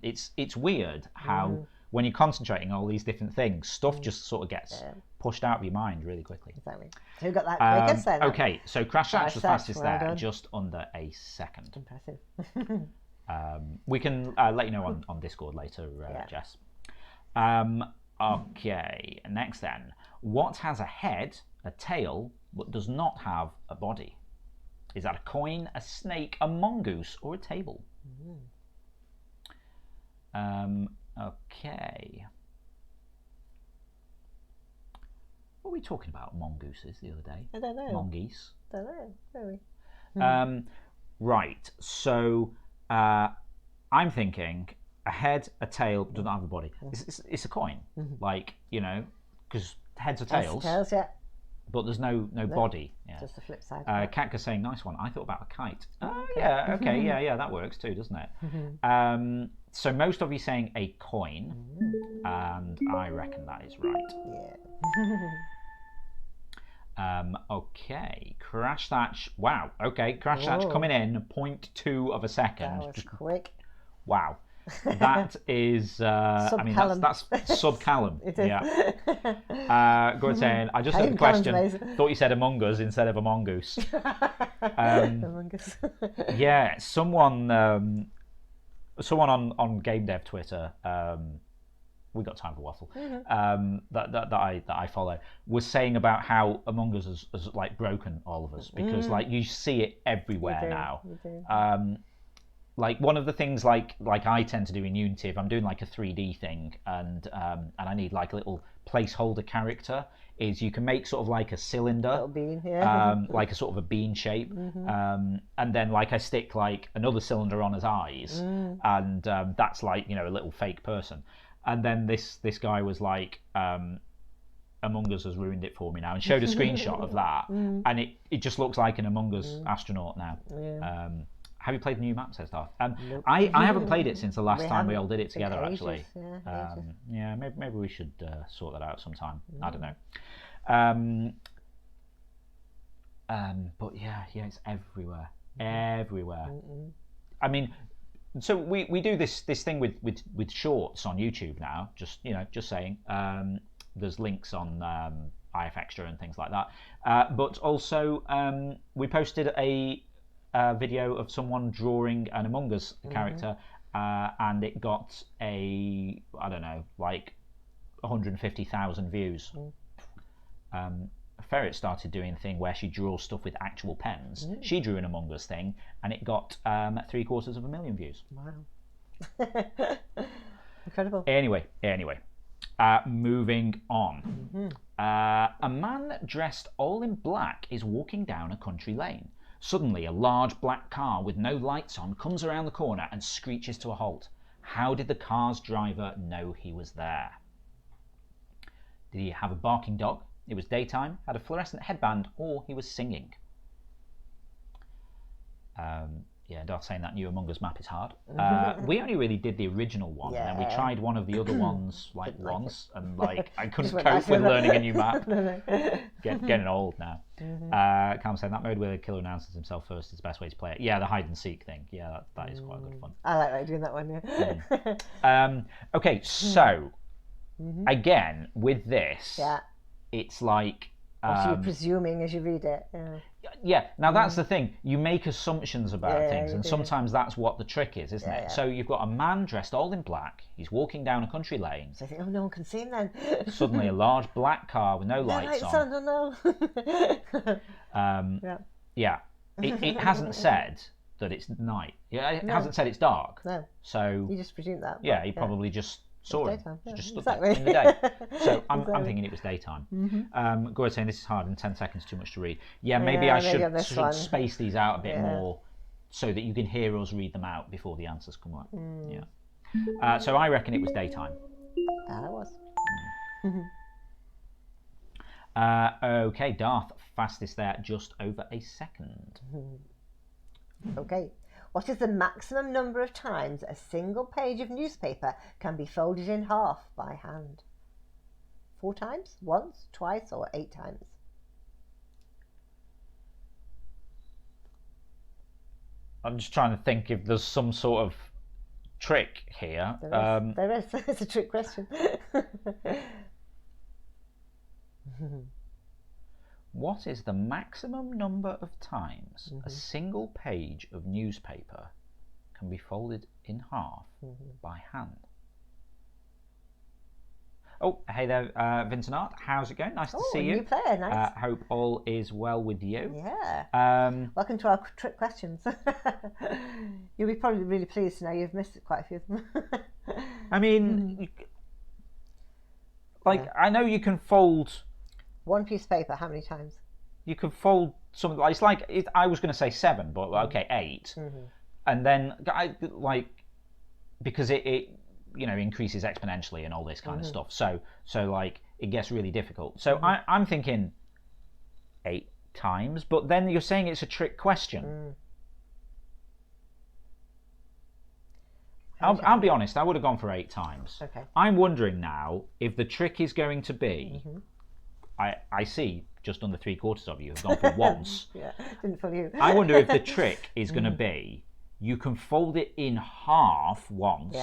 It's weird how when you're concentrating on all these different things, stuff just sort of gets pushed out of your mind really quickly. Exactly. So who got that quickest then? Okay, so Crash Hatch was fastest there, just under a second. Impressive. We can let you know on Discord later, Jess. Okay, next then. What has a head, a tail, but does not have a body? Is that a coin, a snake, a mongoose, or a table? Okay. What were we talking about mongooses the other day? I don't know. Mongeese. I don't know. Very. Right, so I'm thinking a head, a tail, but does not have a body. It's a coin, like, you know, because heads are tails. Tails, yeah. But there's no body. Yeah. Just the flip side. Katka saying, nice one. I thought about a kite. Oh, yeah, okay, yeah, that works too, doesn't it? So most of you saying a coin, and I reckon that is right. Yeah. Okay, Crash Thatch. Wow, okay, Crash Thatch coming in 0.2 of a second. That was quick. Wow. That is, I mean, that's sub-Callum. It is. Yeah. Go on saying, I just heard the question, thought you said Among Us instead of a mongoose. Among Us. Yeah, someone someone on game dev Twitter, we got time for waffle, that I follow, was saying about how Among Us has like broken all of us, because like you see it everywhere now. You do. Like one of the things like I tend to do in Unity, if I'm doing like a 3D thing and I need like a little placeholder character, is you can make sort of like a cylinder, little bean, yeah. like a sort of a bean shape, and then like I stick like another cylinder on his eyes, and that's like, you know, a little fake person. And then this guy was like, Among Us has ruined it for me now, and showed a screenshot of that, and it just looks like an Among Us astronaut now. Yeah. Have you played the new map, says Darth? Nope. I haven't played it since the last time we all did it together, ages, actually. Yeah, ages. Yeah, maybe we should sort that out sometime. I don't know. But yeah, it's everywhere. Everywhere. I mean, so we do this thing with shorts on YouTube now, just saying. There's links on IF Extra and things like that. But also, we posted a video of someone drawing an Among Us character, and it got I don't know, like 150,000 views. Ferret started doing a thing where she draws stuff with actual pens. She drew an Among Us thing, and it got 750,000 views. Wow. Incredible. Anyway, moving on. A man dressed all in black is walking down a country lane. Suddenly, a large black car with no lights on comes around the corner and screeches to a halt. How did the car's driver know he was there? Did he have a barking dog? It was daytime, had a fluorescent headband, or he was singing. Yeah, Darth saying that new Among Us map is hard. We only really did the original one, and then we tried one of the other ones like once, and like I couldn't cope with learning a new map. Getting old now. Cam saying that mode where the killer announces himself first is the best way to play it. Yeah, the hide and seek thing. Yeah, that is quite good fun. I like doing that one. Yeah. Okay, so again with this, it's like. So you're presuming as you read it. Yeah, now that's the thing. You make assumptions about things, and sometimes that's what the trick is, isn't it? Yeah. So you've got a man dressed all in black. He's walking down a country lane. So I think, oh, no one can see him then. Suddenly, a large black car with no lights on. No. Yeah. It hasn't said that it's night. Yeah, it hasn't said it's dark. No. So you just presume that. Yeah, he probably just saw it. Just stood there in the day. So I'm thinking it was daytime. Gord saying this is hard and 10 seconds too much to read. Yeah, maybe I should space these out a bit more so that you can hear us read them out before the answers come up. Yeah. So I reckon it was daytime. It was. Okay, Darth, fastest there, just over a second. Okay. What is the maximum number of times a single page of newspaper can be folded in half by hand? 4 times, once, twice, or 8 times? I'm just trying to think if there's some sort of trick here. There is. It's a trick question. What is the maximum number of times a single page of newspaper can be folded in half by hand? Oh, hey there, Vincent Art. How's it going? Nice to see you. New player, nice. Hope all is well with you. Yeah. Welcome to our trick questions. You'll be probably really pleased to know you've missed quite a few of them. I mean, I know you can fold... One piece of paper, how many times? You could fold something. It's like I was going to say 7, but okay, 8, and then because it increases exponentially and all this kind of stuff. So like it gets really difficult. So I'm thinking 8 times, but then you're saying it's a trick question. I'll be honest. I would have gone for 8 times. Okay. I'm wondering now if the trick is going to be. I see just under 3/4 of you have gone for once. Yeah, didn't fool you. I wonder if the trick is going to be you can fold it in half once,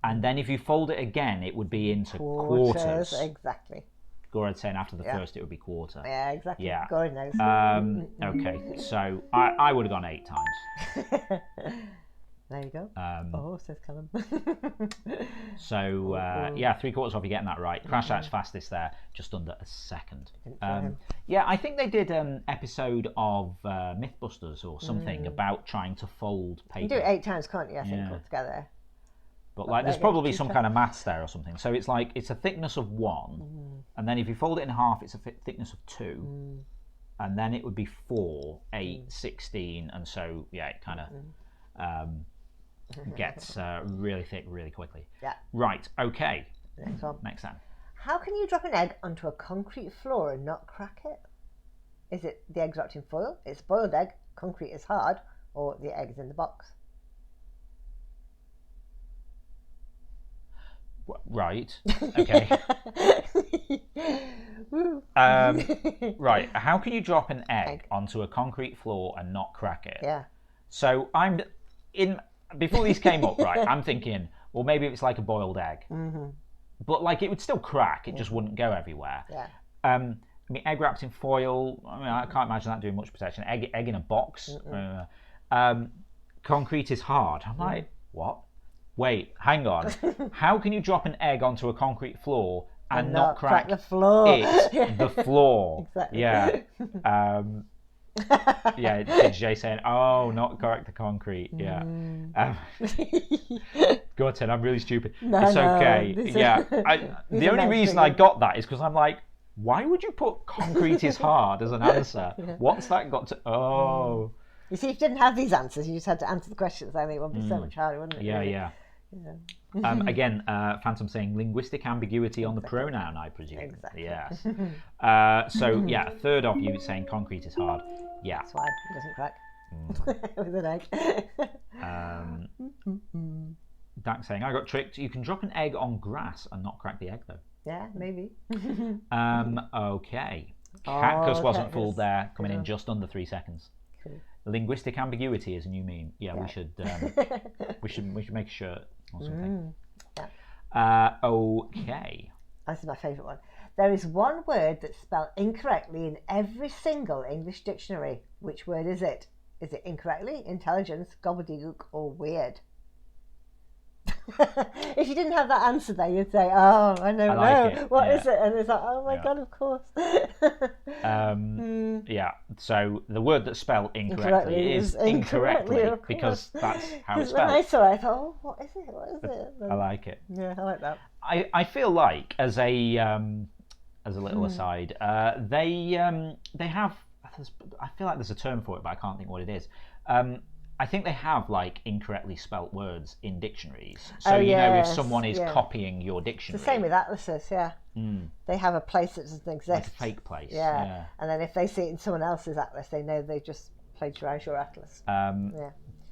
and then if you fold it again, it would be into quarters. Exactly. Gorad saying after the first it would be quarter. Yeah, exactly. Yeah. Gorad knows. Okay, so I would have gone 8 times. There you go. Says Callum. So, yeah, 3/4 off, you're getting that right. Crash Out's fastest there, just under a second. Yeah, I think they did an episode of Mythbusters or something about trying to fold paper. You can do it 8 times, can't you, I think, altogether. But like, there's probably some kind of maths there or something. So it's like, it's a thickness of 1, and then if you fold it in half, it's a thickness of 2, and then it would be 4, 8, 16, and so, yeah, it kind of gets really thick really quickly. Yeah. Right, okay. Next one. Next time. How can you drop an egg onto a concrete floor and not crack it? Is it the egg's wrapped in foil, it's a boiled egg, concrete is hard, or the egg is in the box? Right. Okay. Right. How can you drop an egg onto a concrete floor and not crack it? Yeah. So before these came up, right? I'm thinking, well, maybe it's like a boiled egg, but like it would still crack. It just wouldn't go everywhere. Yeah. I mean, egg wrapped in foil. I mean, I can't imagine that doing much protection. Egg in a box. Concrete is hard. I'm like, what? Wait, hang on. How can you drop an egg onto a concrete floor and not crack the floor? It's the floor. Exactly. Yeah. Yeah, DJ saying, "Oh, not crack the concrete." Yeah. Gutted. I'm really stupid. It's okay. The only reason I got that is because I'm like, why would you put concrete is hard as an answer? What's that got to? Oh. You see, if you didn't have these answers, you just had to answer the questions. I think it would be so much harder, wouldn't it? Yeah. Again, Phantom saying linguistic ambiguity on the pronoun, I presume. Exactly. Yes. So, yeah, third of you saying concrete is hard. Yeah. That's why it doesn't crack with an egg. Dak saying, I got tricked. You can drop an egg on grass and not crack the egg, though. Yeah, maybe. Okay. Cactus wasn't fooled there, coming in just under 3 seconds. Cool. Linguistic ambiguity is a new meme. Yeah, we should make a shirt or something. Okay. This is my favourite one. There is one word that's spelled incorrectly in every single English dictionary. Which word is it? Is it incorrectly, intelligence, gobbledygook, or weird? If you didn't have that answer there, you'd say, "Oh, I don't know. What is it?" And it's like, "Oh my god, of course." Yeah. So the word that's spelled incorrectly is incorrectly because that's how it's spelled. When I saw it, I thought, "Oh, what is it? What is it?" I like it. Yeah, I like that. I feel like as a little aside, they have. I feel like there's a term for it, but I can't think what it is. I think they have like incorrectly spelt words in dictionaries. So if someone is copying your dictionary. It's the same with atlases, yeah. They have a place that doesn't exist. Like a fake place. Yeah. And then if they see it in someone else's atlas, they know they just plagiarised your atlas.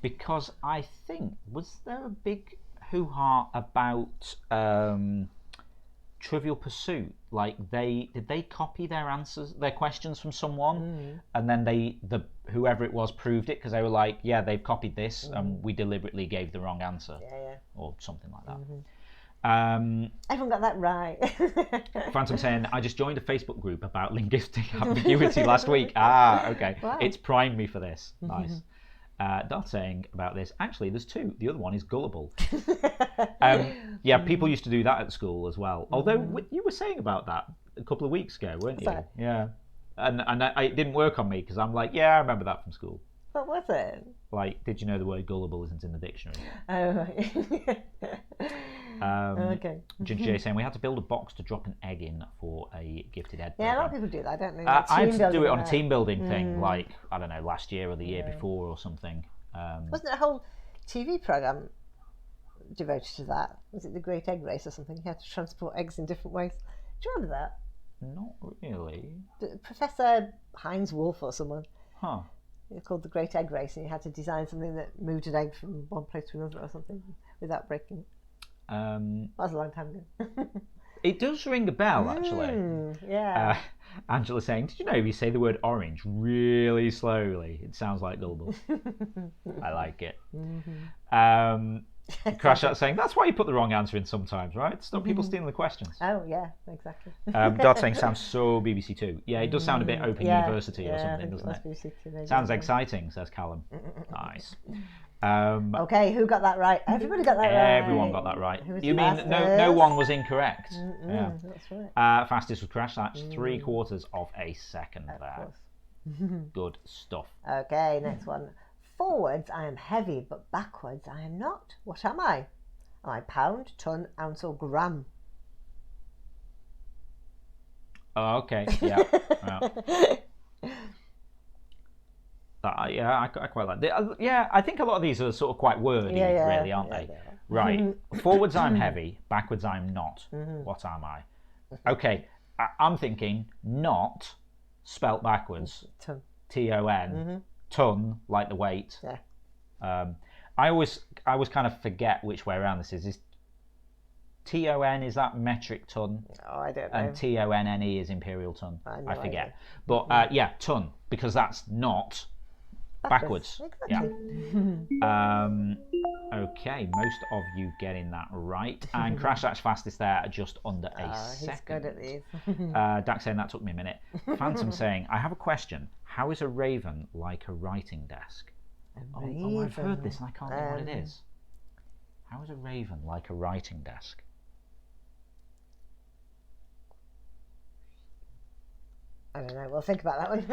Because I think, was there a big hoo-ha about Trivial Pursuit? Like did they copy their questions from someone, and then whoever it was proved it because they were like, yeah, they've copied this, and we deliberately gave the wrong answer, or something like that. Everyone got that right. Phantom saying, I just joined a Facebook group about linguistic ambiguity last week. Okay. Wow. It's primed me for this. Nice. Darth saying about this, actually, there's two. The other one is gullible. Yeah, people used to do that at school as well. Although you were saying about that a couple of weeks ago, weren't you? Sorry. Yeah. And it didn't work on me because I'm like, yeah, I remember that from school. What was it? Like, did you know the word gullible isn't in the dictionary? Oh, right. Okay. Ginger J saying we had to build a box to drop an egg in for a gifted ed. Yeah, a lot of people do that, don't they? I had to do it on a team building thing, like, I don't know, last year or the year before or something. Wasn't there a whole TV programme devoted to that? Was it the Great Egg Race or something? You had to transport eggs in different ways. Do you remember that? Not really. Professor Heinz Wolf or someone. Huh. It's called the Great Egg Race, and you had to design something that moved an egg from one place to another or something without breaking it. That was a long time ago. It does ring a bell, actually. Yeah. Angela saying, did you know if you say the word orange really slowly, it sounds like gullible? I like it. Crash Out saying, that's why you put the wrong answer in sometimes, right? Stop people stealing the questions. Oh, yeah, exactly. Dart saying, sounds so BBC Two. Yeah, it does sound a bit Open University or something, doesn't it? BBC Two, sounds exciting, says Callum. Nice. Okay, who got that right? Everybody got that right. Everyone got that right. Who was You mean no one was incorrect? Yeah. That's right. Fastest was Crash. That's 3/4 of a second there. Good stuff. Okay, next one. Forwards, I am heavy, but backwards, I am not. What am I? Am I pound, ton, ounce, or gram? Oh, okay. Yeah. Yeah, I quite like it. Yeah, I think a lot of these are sort of quite wordy, really, aren't they? Right. Forwards, I'm heavy. Backwards, I'm not. What am I? Okay, I'm thinking not spelt backwards. Ton. Ton. Ton, like the weight. Yeah. I always kind of forget which way around this is. Is ton, is that metric ton? Oh, I don't know. And tonnne is imperial ton. I forget. Idea. But yeah, ton, because that's not backwards. Exactly. Yeah. Okay, most of you getting that right. And Crash That's fastest there at just under a second. He's good at these. Dak saying that took me a minute. Phantom saying, I have a question. How is a raven like a writing desk? Oh, I've heard this and I can't think what it is. How is a raven like a writing desk? I don't know. We'll think about that one.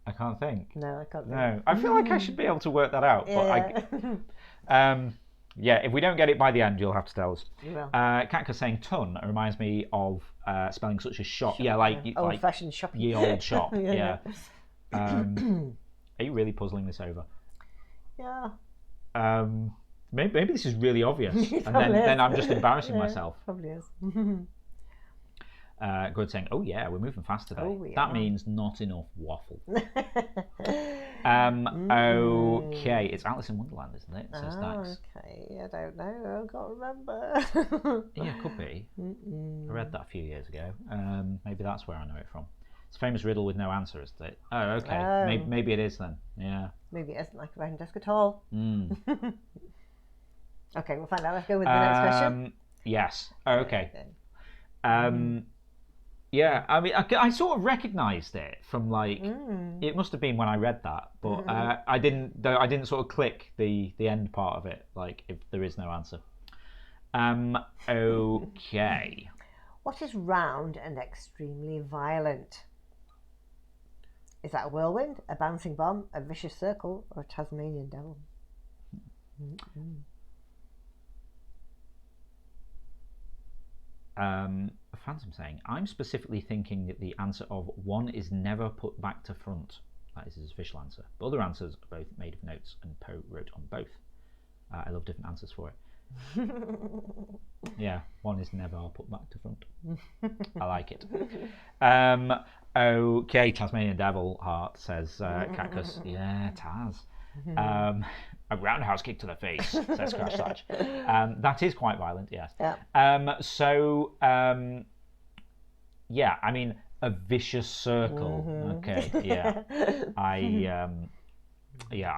I can't think. No, I can't think. No, I feel like I should be able to work that out. But yeah, if we don't get it by the end, you'll have to tell us. You will. Katka saying ton reminds me of spelling such as shop. Yeah, like old-fashioned shopping. Ye old shop. Yeah. Are you really puzzling this over? Yeah. Maybe this is really obvious, and then I'm just embarrassing myself. Probably is. Good saying, oh yeah, we're moving fast today. That means not enough waffle. Okay, it's Alice in Wonderland, isn't it? Says Dax. Okay, I don't know. I can't remember. Yeah, could be. I read that a few years ago. Maybe that's where I know it from. It's a famous riddle with no answer, isn't it? Oh, okay. Maybe it is then. Yeah. Maybe it isn't like a round desk at all. Okay, we'll find out. Let's go with the next question. Yes. Okay. Yeah, I mean, I sort of recognised it from like it must have been when I read that, but I didn't sort of click the end part of it, like if there is no answer. Okay. What is round and extremely violent? Is that a whirlwind, a bouncing bomb, a vicious circle, or a Tasmanian devil? Phantom saying, I'm specifically thinking that the answer of one is never put back to front. That is his official answer. But other answers are both made of notes, and Poe wrote on both. I love different answers for it. Yeah, one is never put back to front. I like it. Okay, Tasmanian Devil Heart says, Cactus, yeah, Taz. A roundhouse kick to the face, says Crash Thatch. That is quite violent, yes. Yeah. Yeah, I mean, a vicious circle. Okay, yeah. I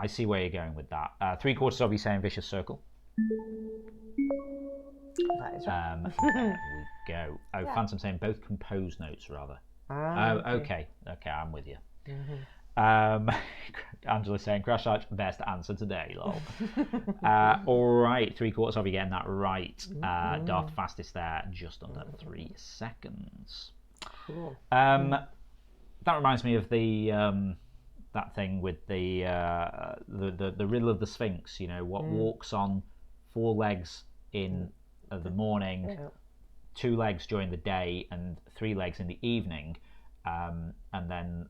see where you're going with that. 3/4 of you saying vicious circle. That is right. There we go. Oh, yeah. Phantom saying both compose notes, rather. Okay, I'm with you. Angela saying Crash Thatch, best answer today, lol. All right, 3/4 of you getting that right. Darth fastest there, just under 3 seconds. Cool. That reminds me of the that thing with the riddle of the Sphinx. You know, what walks on 4 legs in the morning, 2 legs during the day, and 3 legs in the evening, and then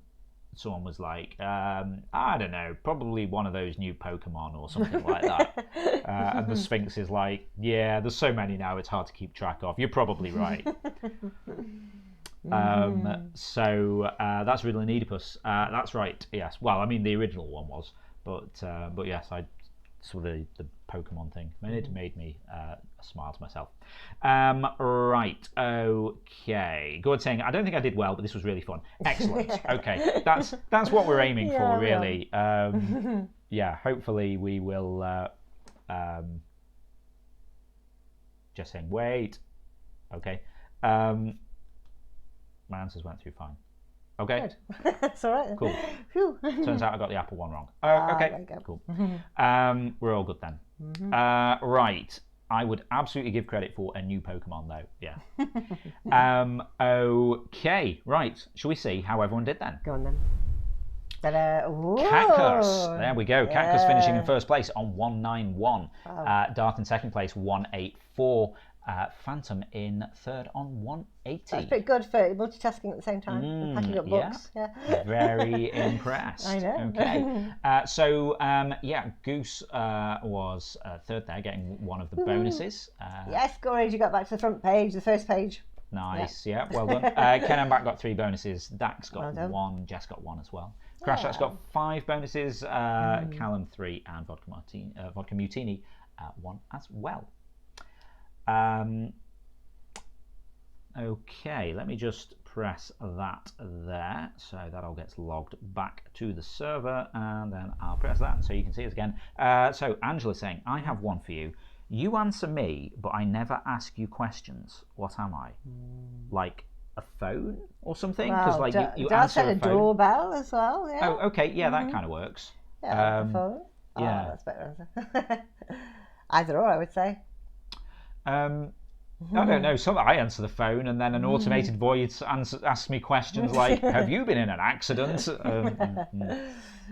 someone was like, I don't know, probably one of those new Pokemon or something like that. And the Sphinx is like, yeah, there's so many now, it's hard to keep track of. You're probably right. So that's Riddle and Oedipus. That's right, yes. Well, I mean, the original one was, but yes, I saw the Pokemon thing. It made me smile to myself. Right, okay. Good saying, I don't think I did well, but this was really fun. Excellent. Okay, that's what we're aiming for, really. Yeah, hopefully we will. Just saying, wait. Okay. my answers went through fine. Okay. Good. That's all right. Cool. Phew. Turns out I got the Apple one wrong. There Okay. you go. Cool. We're all good then. Right. I would absolutely give credit for a new Pokemon though. Yeah. Okay. Right. Shall we see how everyone did then? Go on then. Ta-da. Cactus. There we go. Yeah. Cactus finishing in first place on 191. Wow. Dart in second place 184. Phantom in third on 180. That's pretty good for multitasking at the same time and packing up books. Yeah. Very impressed. I know. Okay. Goose was third there, getting one of the bonuses. Yes, Gorage, you got back to the front page, the first page. Nice, yeah, well done. Ken and Back got 3 bonuses. Dax got 1. Jess got 1 as well. Crash Shot's got 5 bonuses. Callum 3 and Vodka Mutini 1 as well. Okay, let me just press that there, so that all gets logged back to the server, and then I'll press that so you can see us again. So Angela's saying, I have one for you. You answer me, but I never ask you questions. What am I? Like a phone or something? Because you answer a phone. Doorbell as well. Yeah. Oh, okay, yeah, that kind of works. Yeah, like a phone. Yeah, that's better answer. Either or, I would say. I don't know. I answer the phone, and then an automated voice asks me questions like, "Have you been in an accident?"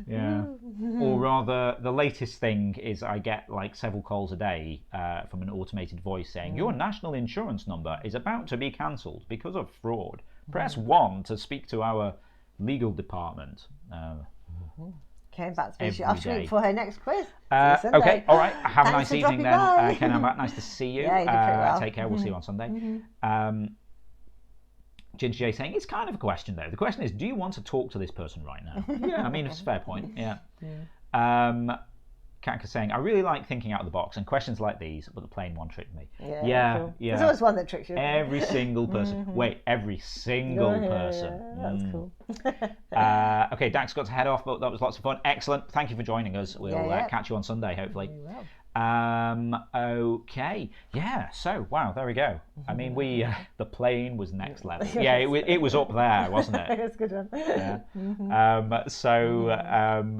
Yeah. Or rather, the latest thing is I get like several calls a day from an automated voice saying, "Your national insurance number is about to be cancelled because of fraud. Press 1 to speak to our legal department." Came back to me for her next quiz. Okay, all right. Have a nice for evening dropping then. by. Ken, nice to see you. Yeah, you did pretty well. Take care. We'll see you on Sunday. Ginger J saying, it's kind of a question though. The question is, do you want to talk to this person right now? Yeah, I mean, it's a fair point. Yeah. Katka saying, I really like thinking out of the box, and questions like these, but the plain one tricked me. Yeah. Cool. There's always one that tricks you. Every single person. Wait, every single person. Yeah, that's cool. Okay, Dax got to head off, but that was lots of fun. Excellent. Thank you for joining us. We'll catch you on Sunday, hopefully. Okay. Yeah, so, wow, there we go. I mean, the plane was next level. Yeah, it was up there, wasn't it? It's a good one.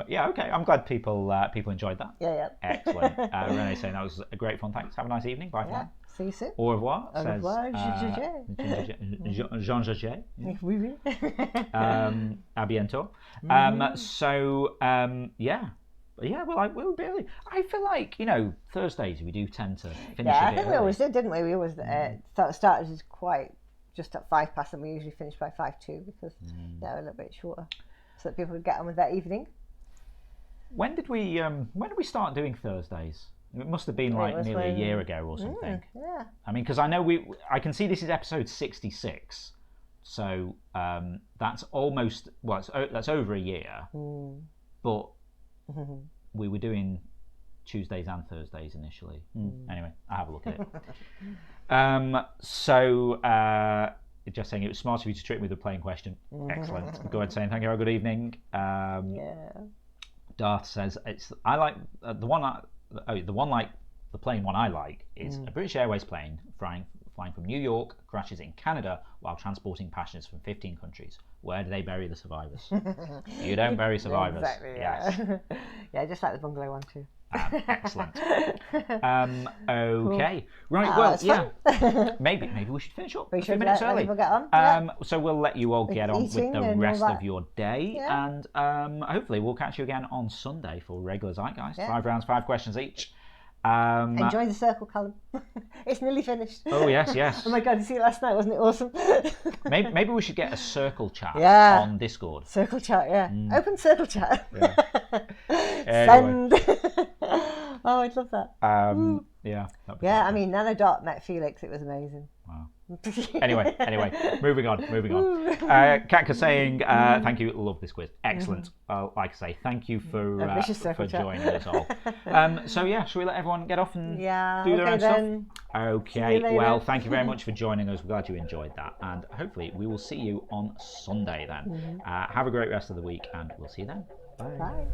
Yeah. Okay. I'm glad people enjoyed that. Yeah. Excellent. Renee saying that was a great fun. Thanks. Have a nice evening. Bye for now. See you soon. Au revoir. Au revoir. Jean Jaget. Oui, oui. À bientôt. Well, I feel like, Thursdays we do tend to finish a bit I think we always did, didn't we? We always started just at 5 past, and we usually finish by 5:02 because they're a little bit shorter, so that people would get on with their evening. When did we start doing Thursdays? It must have been like nearly a year ago or something. Yeah. I mean, because I know I can see this is episode 66, so that's almost that's over a year, but. We were doing Tuesdays and Thursdays initially. Anyway, I'll have a look at it. Just saying it was smart of you to trick me with a plain question. Excellent. Go ahead saying thank you. Good evening. Darth says I like the one like the plane one I like is a British Airways plane flying from New York, crashes in Canada while transporting passengers from 15 countries. Where do they bury the survivors? You don't bury survivors. Exactly. Yes. Yeah, just like the bungalow one too. Excellent. Okay. Right. Maybe we should finish up a few minutes early. Get on. So we'll let you all get on with the rest of your day, and hopefully we'll catch you again on Sunday for regular Zeitgeist. 5 rounds, 5 questions each. Enjoy the circle, Callum. It's nearly finished. Oh yes. Oh my god, you see it last night? Wasn't it awesome? maybe we should get a circle chat on Discord. Circle chat, open circle chat. Anyway. Send. Oh, I'd love that. I mean, Nanodot met Felix. It was amazing. Wow. Anyway, moving on. Katka saying, thank you, love this quiz. Excellent. Like I say, thank you for joining us all. Shall we let everyone get off and do their own stuff? Okay, well, thank you very much for joining us. We're glad you enjoyed that. And hopefully we will see you on Sunday then. Have a great rest of the week, and we'll see you then. Bye.